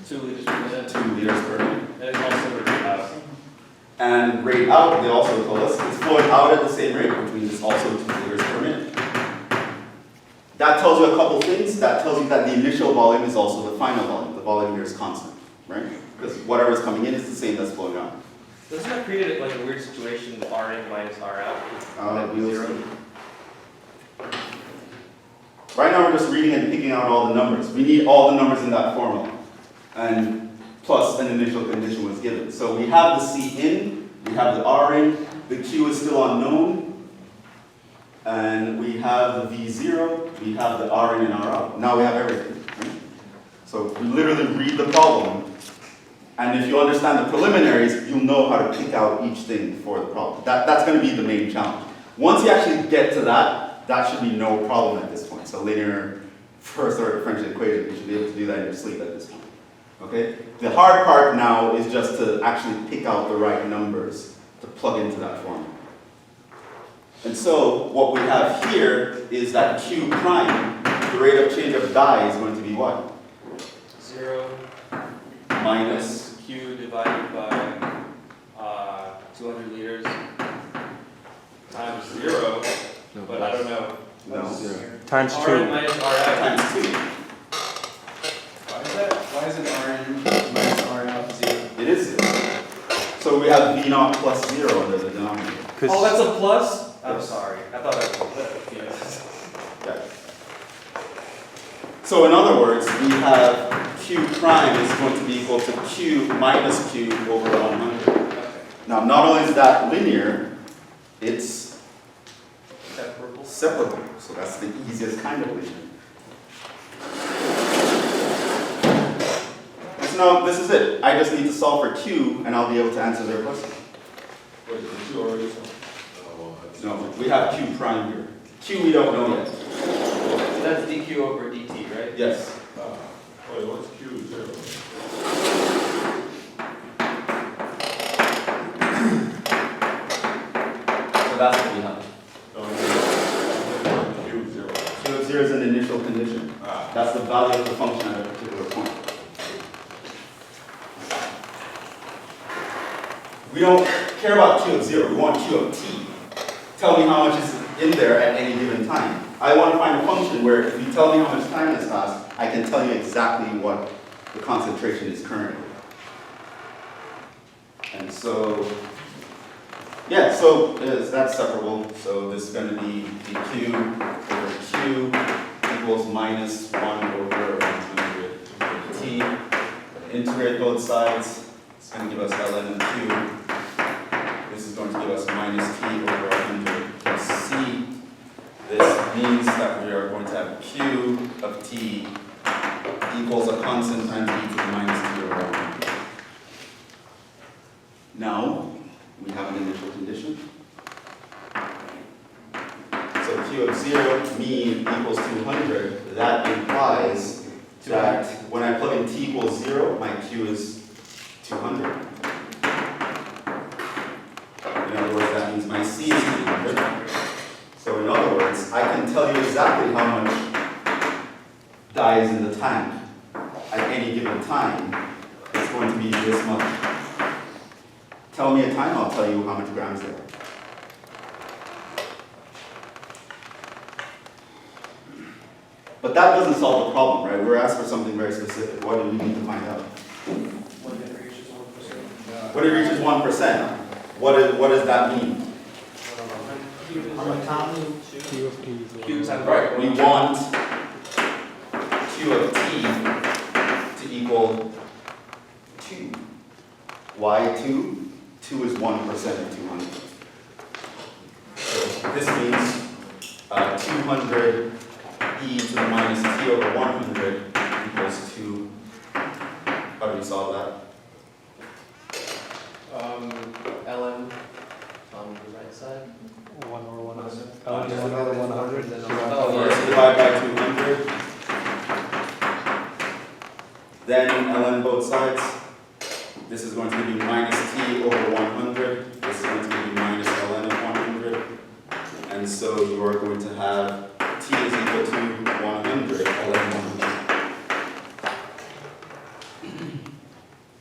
2 liters per minute. 2 liters per minute. And it's also rate out. And rate out, they also told us, is flowing out at the same rate, which means it's also 2 liters per minute. That tells you a couple things. That tells you that the initial volume is also the final volume. The volume here is constant, right? Because whatever is coming in is the same that's flowing out. Doesn't that create like a weird situation, R in minus R out? We will see. Right now we're just reading and picking out all the numbers. We need all the numbers in that formula. And plus an initial condition was given. So we have the C in, we have the R in, the Q is still unknown, and we have the V0, we have the R in and R out. Now we have everything. Right? So we literally read the problem, and if you understand the preliminaries, you'll know how to pick out each thing for the problem. That's going to be the main challenge. Once you actually get to that, that should be no problem at this point. So linear first order differential equation, you should be able to do that in your sleep at this point. Okay? The hard part now is just to actually pick out the right numbers to plug into that formula. And so what we have here is that Q prime, the rate of change of dye is going to be what? 0 Minus Q divided by 200 liters times 0, but I don't know. no, Times R in 2. minus R out. times 2. Why is that? Why isn't R in minus R out 0? It is 0. So we have V naught plus 0 under the denominator. Oh, that's a plus? I'm sorry. I thought that was yes. Okay. So in other words, we have Q prime is going to be equal to Q minus Q over 100. Okay. Now, not only is that linear, it's Separable. separable. So that's the easiest kind of linear. So now, this is it. I just need to solve for Q, and I'll be able to answer their question. Wait, did you already solve? No, we have Q prime here. Q we don't know yet. So that's dq over dt, right? Yes. Wait, what's Q 0? So that's what we have. Q 0. Q of 0 is an initial condition. That's the value of the function at a particular point. We don't care about Q of 0, we want Q of t. Tell me how much is in there at any given time. I want to find a function where if you tell me how much time has passed, I can tell you exactly what the concentration is currently. And so, yeah, so that's separable. So this is going to be dq over q equals minus 1 over 100 t. Integrate both sides. It's going to give us ln of q. This is going to give us minus t over 100 plus c. This means that we are going to have q of t equals a constant times e to the minus t over 100. Now, we have an initial condition. So q of 0, mean, equals 200. That implies that when I plug in t equals 0, my q is 200. In other words, that means my C is 200. So in other words, I can tell you exactly how much dye is in the tank at any given time. It's going to be this much. Tell me a time, I'll tell you how much grams there are. But that doesn't solve the problem, right? We're asked for something very specific. What do we need to find out? When it reaches 1%. When it reaches 1%, what does that mean? I'm counting Q of P is Q times Right, we want Q of t to equal 2. Why 2? 2 is 1% of 200. So this means 200 e to the minus t over 100 equals 2. How do we solve that? ln on the right side. 1 over 100. Just 1 over 100. Oh, First divide by 200. Then ln both sides. This is going to give you minus t over 100. This is going to give you minus ln of 100. And so you are going to have t is equal to 100 ln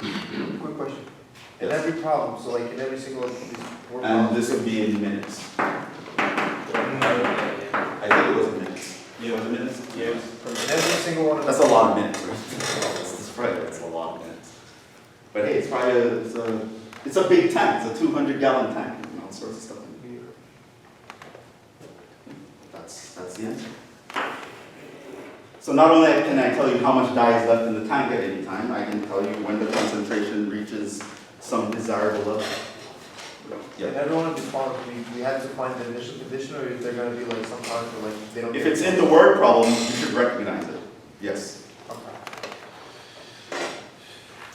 100. Quick question. problem, so like in every single of these four And problems. this would be in minutes. I think it was in minutes. Yeah, was it minutes? In every single one of That's a them. lot of minutes, right? That's right, that's a lot of minutes. But hey, it's probably it's a big tank, it's a 200-gallon tank, and all sorts of stuff in here. That's the answer. So not only can I tell you how much dye is left in the tank at any time, I can tell you when the concentration reaches some desirable level. In every one of these problems, we had to find the initial condition, or if they're gonna be like some problems where like they don't. If it's in the word problem, you should recognize it. Yes. Okay.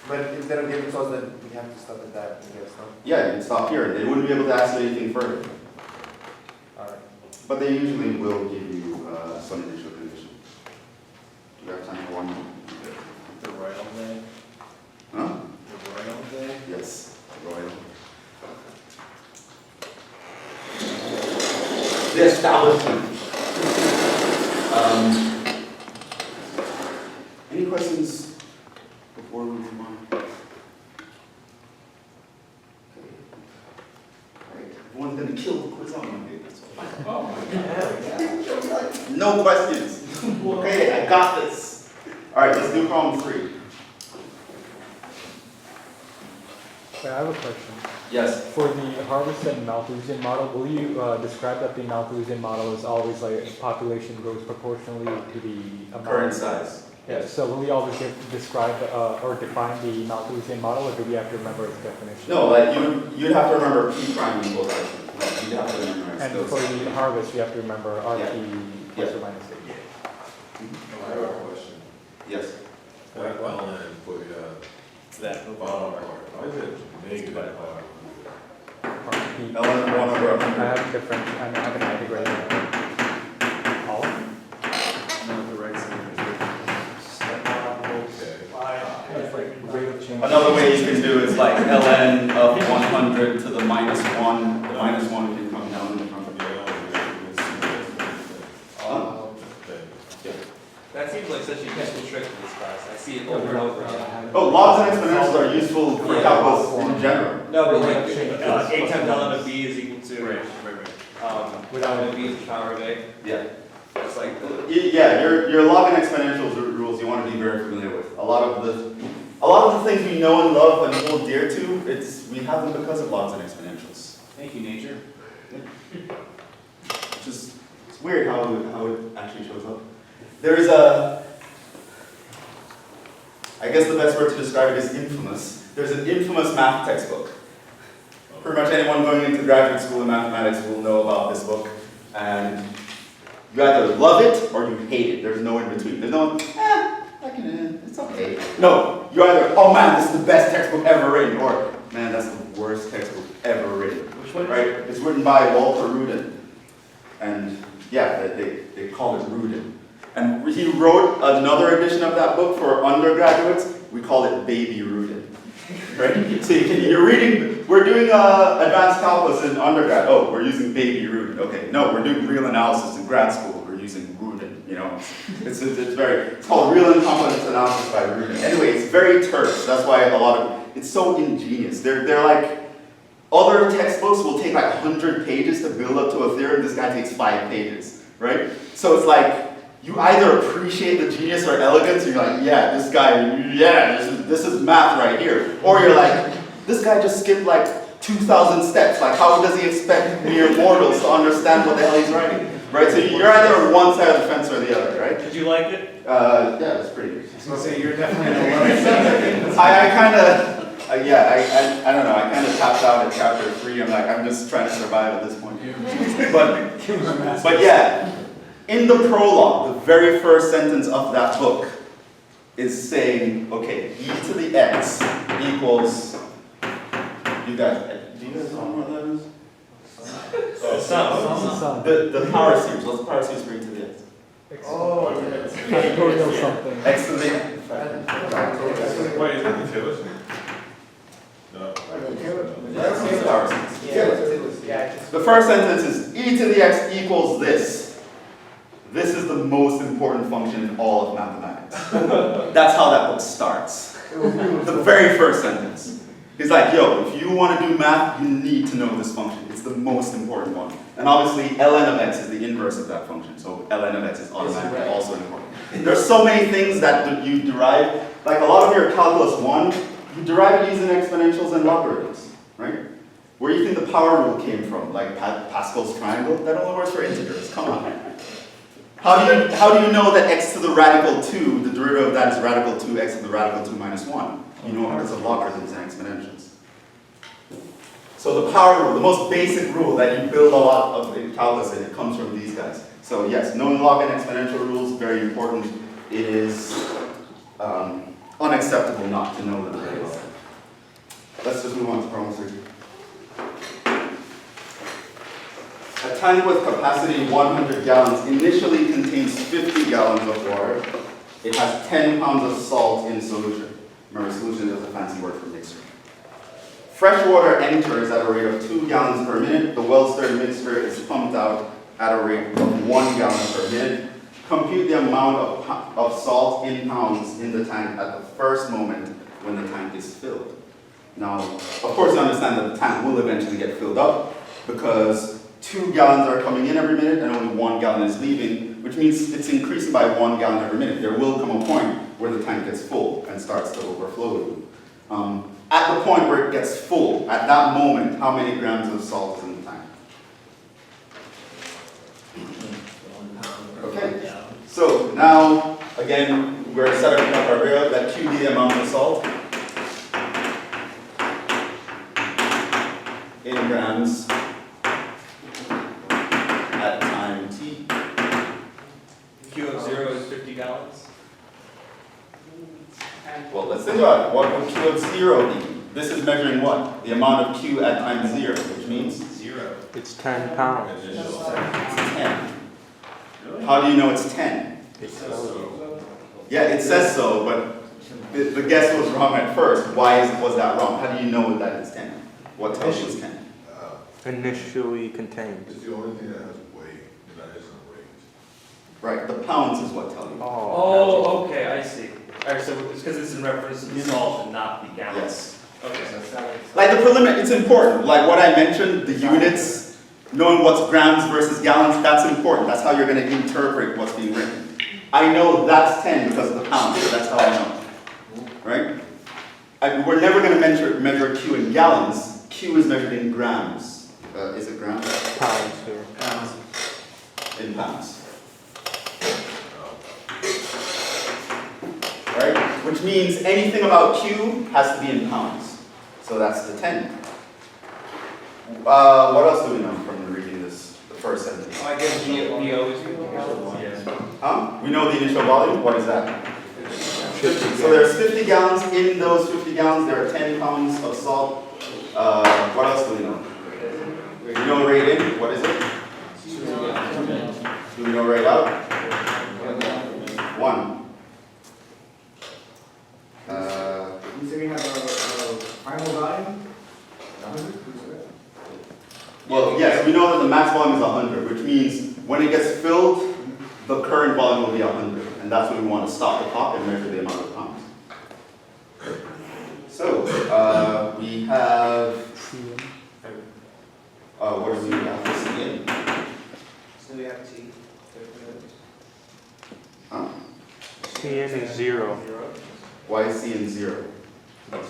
But if they don't give it to us, then we have to stop at that, I guess, no? Yeah, you can stop here. They wouldn't be able to ask you anything further. Alright. But they usually will give you some initial condition. Do you have time for one more? The royal day. Huh? The royal day. Yes, royal. The establishment. Any questions before we move on? Alright, everyone's gonna kill the quiz on Monday, that's all. Oh my God. No questions. Okay, I got this. Alright, let's do problem 3. Wait, I have a question. Yes. For the harvest and Malthusian model, will you describe that the Malthusian model is always like population grows proportionally to the amount? Current size. Yeah, so will we always describe or define the Malthusian model, or do we have to remember its definition? No, like you'd have to remember P prime equals R. Like you'd have to memorize And those. for the harvest, we have to remember RP Yeah. plus Yeah. or minus 8. I have a question. Yes. That LN for that bottom part, why is it negative R? RP. Ln 1 over I 100. have different, I have an integrated. All? No, the right side. Okay. It's like rate of change. Another way you can do is like ln of 100 to the minus 1. The minus 1 can come down in front of you. That seems like such a useful trick in this class. I see it over and over again. Oh, logs and exponentials are useful for calculus in general. No, but like, a times ln of b is equal to, Without ln of b to the power of a. Yeah. It's like, Yeah, your log and exponentials rules you want to be very familiar with. A lot of the things we know and love and hold dear to, we have them because of logs and exponentials. Thank you, nature. It's weird how it actually shows up. There's I guess the best word to describe it is infamous. There's an infamous math textbook. Pretty much anyone going into graduate school in mathematics will know about this book. And you either love it or you hate it. There's no in between. There's no, it's okay. No, you either, oh man, this is the best textbook ever written, or man, that's the worst textbook ever written. which one is Right? It's written by Walter Rudin. And yeah, they call it Rudin. And he wrote another edition of that book for undergraduates. We call it Baby Rudin. Right? So you're reading, we're doing advanced calculus in undergrad. Oh, we're using Baby Rudin. Okay, no, we're doing real analysis in grad school. We're using Rudin, you know. It's called real and complex analysis by Rudin. Anyway, it's very terse. That's why it's so ingenious. They're like, other textbooks will take like 100 pages to build up to a theorem. This guy takes 5 pages, right? So it's like, you either appreciate the genius or elegance, and you're like, yeah, this guy, yeah, this is math right here. Or you're like, this guy just skipped like 2,000 steps. Like, how does he expect mere mortals to understand what the hell he's writing? Right? So you're either on one side of the fence or the other, right? Did you like it? Yeah, it's pretty good. I was gonna say, you're definitely in the I kind of, I don't know, I kind of tapped out at chapter 3. I'm like, I'm just trying to survive at this point. But yeah. In the prologue, the very first sentence of that book is saying, okay, e to the x equals, do you guys know what that is? The sum. The power series, what's the power series for e to the x? Factorial something. X to the, Wait, is it the Taylor? No. that's the power series. Yeah. The first sentence is e to the x equals this. This is the most important function in all of mathematics. That's how that book starts. The very first sentence. He's like, yo, if you want to do math, you need to know this function. It's the most important one. And obviously, ln of x is the inverse of that function, so ln of x is automatically also important. There's so many things that you derive. Like a lot of your calculus 1, you derive it using exponentials and logarithms, right? Where do you think the power rule came from? Like Pascal's triangle? That only works for integers, come on. How do you know that x to the radical 2, the derivative of that is radical 2, x to the radical 2 minus 1? You know it because of logarithms and exponentials. So the power rule, the most basic rule that you build a lot of in calculus, and it comes from these guys. So yes, knowing log and exponential rules, very important. It is unacceptable not to know them very well. Let's just move on to problem 3. A tank with capacity 100 gallons initially contains 50 gallons of water. It has 10 pounds of salt in solution. Remember, solution is a fancy word for mixture. Fresh water enters at a rate of 2 gallons per minute. The well-stirred mixture is pumped out at a rate of 1 gallon per minute. Compute the amount of salt in pounds in the tank at the first moment when the tank is filled. Now, of course, you understand that the tank will eventually get filled up because 2 gallons are coming in every minute and only 1 gallon is leaving, which means it's increasing by 1 gallon every minute. There will come a point where the tank gets full and starts to overflow. At the point where it gets full, at that moment, how many grams of salt is in the tank? Okay, so now, again, we're setting up our variable that Q be the amount of salt in grams at time t. Q of 0 is 50 gallons. Well, let's think about it. What would Q of 0 be? This is measuring what? The amount of Q at time 0, which means 0. It's 10 pounds. it's 10. How do you know it's 10? Yeah, it says so, but the guess was wrong at first. Why was that wrong? How do you know that it's 10? What tells you it's 10? Initially contained. It's the only thing that has weight, that isn't weight. Right, the pounds is what tells you. Oh, okay, I see. Alright, so it's because it's in reference to the salt and not the gallons. Yes. Okay, so it's not Like the preliminary, it's important. Like what I mentioned, the units, knowing what's grams versus gallons, that's important. That's how you're going to interpret what's being written. I know that's 10 because of the pounds, so that's how I know. Right? We're never going to measure Q in gallons. Q is measured in grams. Is it grams? Pounds here. Pounds. In pounds. Right? Which means anything about Q has to be in pounds. So that's the 10. What else do we know from reading this, the first sentence? I guess BO is 50 gallons. Yes. We know the initial volume. What is that? 50. So there's 50 gallons. In those 50 gallons, there are 10 pounds of salt. What else do we know? We know rate in. What is it? Do we know rate out? 1. You say we have a final volume? Well, yes, we know that the max volume is 100, which means when it gets filled, the current volume will be 100. And that's when we want to stop the clock and measure the amount of pounds. So, we have, what do we have for C in? So we have T. Huh? CN is 0. Why is C in 0? It's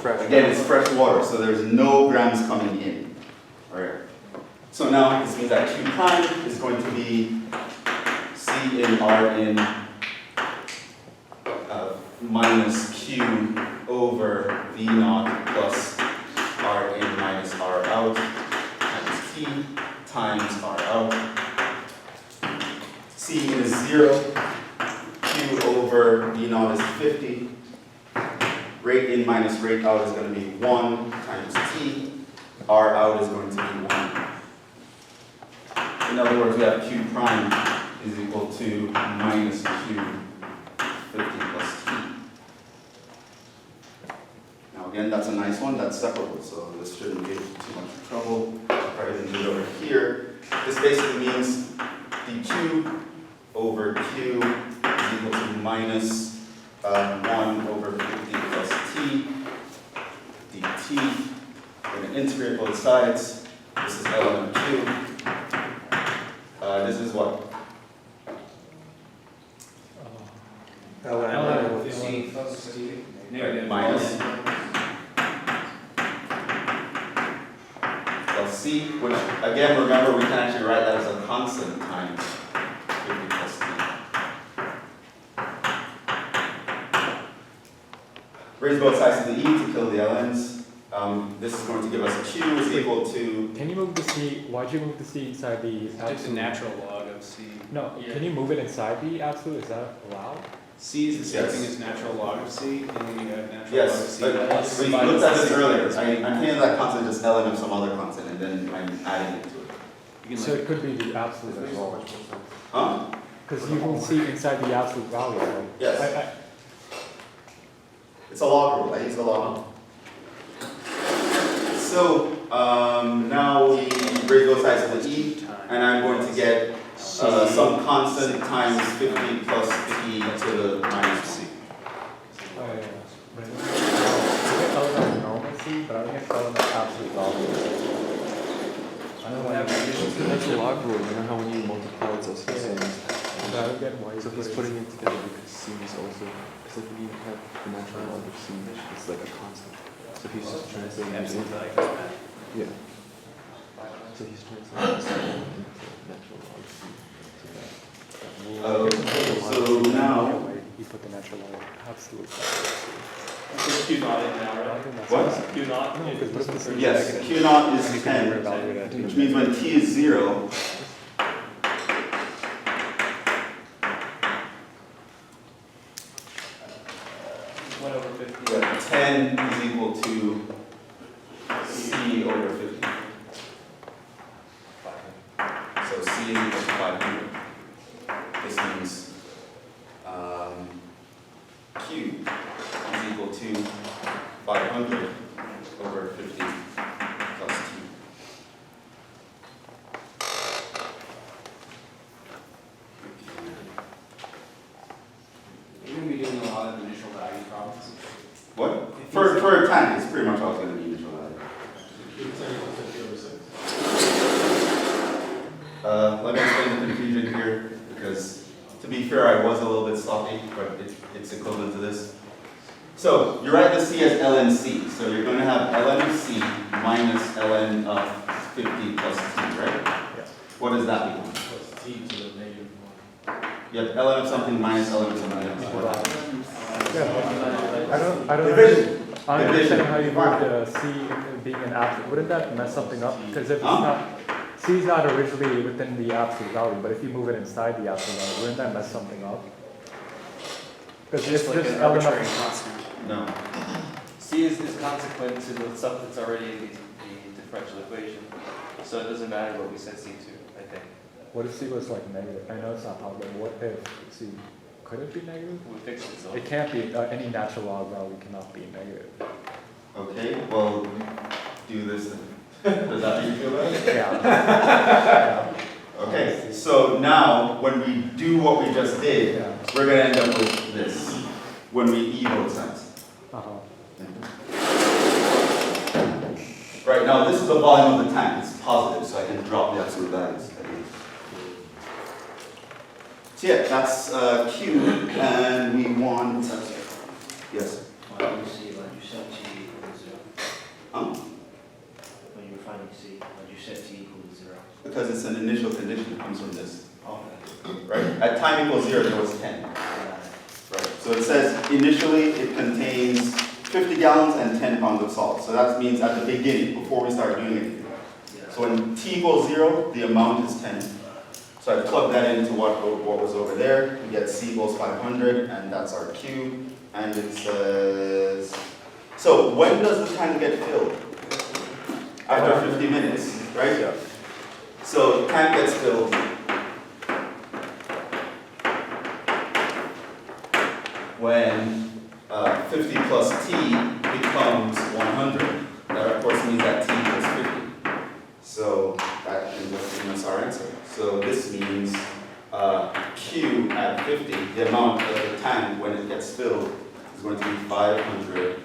fresh. Again, it's fresh water, so there's no grams coming in. All right. So now this means that Q prime is going to be C in R in minus Q over V naught plus R in minus R out times T times R out. C is 0. Q over V naught is 50. Rate in minus rate out is going to be 1 times T. R out is going to be 1. In other words, we have Q prime is equal to minus Q 50 plus T. Now again, that's a nice one. That's separable, so this shouldn't give too much trouble. Rather than do it over here. This basically means dQ over Q is equal to minus 1 over 50 plus T dt to integrate both sides. This is ln of q. This is what? Negative. Minus plus c, which again, remember we can actually write that as a constant times 50 plus t. Raise both sides to the e to kill the ln's. This is going to give us q is equal to, Can you move the c, why'd you move the c inside the It's just a absolute? natural log of c. No, Yeah. can you move it inside the absolute, is that allowed? C is the same Yes. thing as natural log of c, and when you have natural log of yes, c, but that's we divided looked at by this c. earlier. I'm thinking of that constant just ln of some other constant, and then I'm adding it to it. You can So like, it could be the absolute as well. Huh? Because you move c inside the absolute value, right? Yes. It's a log rule. I use the log rule. So now we raise both sides to the e, and I'm going to get some constant times 50 plus e to the minus c. Oh, yeah, yeah. But I get ln of normal c, but I don't get ln of absolute value. I don't know why. That's a log rule, you know how when you multiply it's also the same. But I don't get why you So put he's it. putting it together because c is also, because if you have the natural log of c, it's like a constant. So he's just translating it absolute into, value doesn't matter. yeah. So he's translating this into natural log c. So now, Why you put the natural log of absolute value. Is Q not in now, I right? think that's What? awesome. Q not? No, because what if this is yes, negative? q naught is You can never 10, evaluate that. which means when t is 0, One over 50. 10 is equal to c over 50. So c is equal to 500. This means q is equal to 500 over 50 plus t. You're gonna be doing a lot of initial value problems. What? For time, it's pretty much always going to be initial value. Let me explain the confusion here, because to be fair, I was a little bit sloppy, but it's equivalent to this. So you write the c as ln c. So you're going to have ln of c minus ln of 50 plus t, right? Yeah. What does that become? Plus t to the negative 1. You have ln of something minus ln of something else. Yeah, I don't Division. I understand how you moved the c being an absolute. Wouldn't that mess something up? Because if it's not, c is not originally within the absolute value, but if you move it inside the absolute value, wouldn't that mess something up? Because Just it's like just an element arbitrary of, constant. No. C is consequent to the stuff that's already in the differential equation. So it doesn't matter what we set C to, I think. what if c was like negative? I know it's not possible, but what if c, could it be negative? We fix it, so. It can't be, any natural log value cannot be negative. Okay, well, do this then. Does that make you feel better? Yeah. Okay, so now when we do what we just did, Yeah. we're going to end up with this when we e both sides. Uh-huh. Right, now this is the volume of the tank. It's positive, so I can drop the absolute values. So yeah, that's Q, and we want, yes? Why do you see, like you set t equal to 0? Huh? When you were finding c, like you set t equal to 0? Because it's an initial condition, it comes from this, Okay. right? At time equals 0, there was 10. Right, so it says initially it contains 50 gallons and 10 pounds of salt. So that means at the beginning, before we start doing anything. So when t equals 0, the amount is 10. So I plug that into what was over there. We get c equals 500, and that's our q. And it says, so when does the tank get filled? After 50 minutes, right? Yeah. So tank gets filled when 50 plus t becomes 100. That of course means that t equals 50. So that ends up giving us our answer. So this means Q at 50, the amount of the tank when it gets filled is going to be 500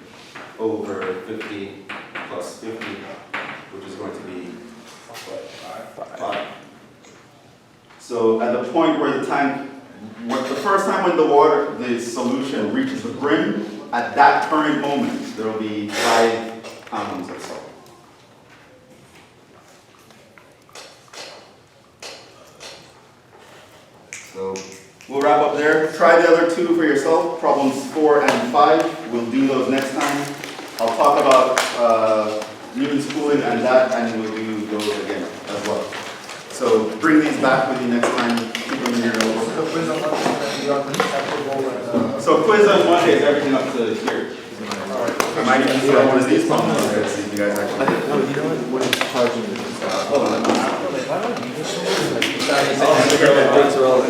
over 50 plus 50 which is going to be what? 5. So at the point where the first time when the solution reaches the brim, at that current moment, there will be 5 pounds of salt. So we'll wrap up there. Try the other 2 for yourself, problems 4 and 5. We'll do those next time. I'll talk about Newton's cooling and that, and we'll do those again as well. So bring these back with you next time. Keep them in your notebook. So quiz on Monday, and we are acceptable. So quiz on Monday is everything up to here. I might even throw one of these problems out there to see if you guys actually. No, you know what is charging this? Hold on, let me. Thanks for all.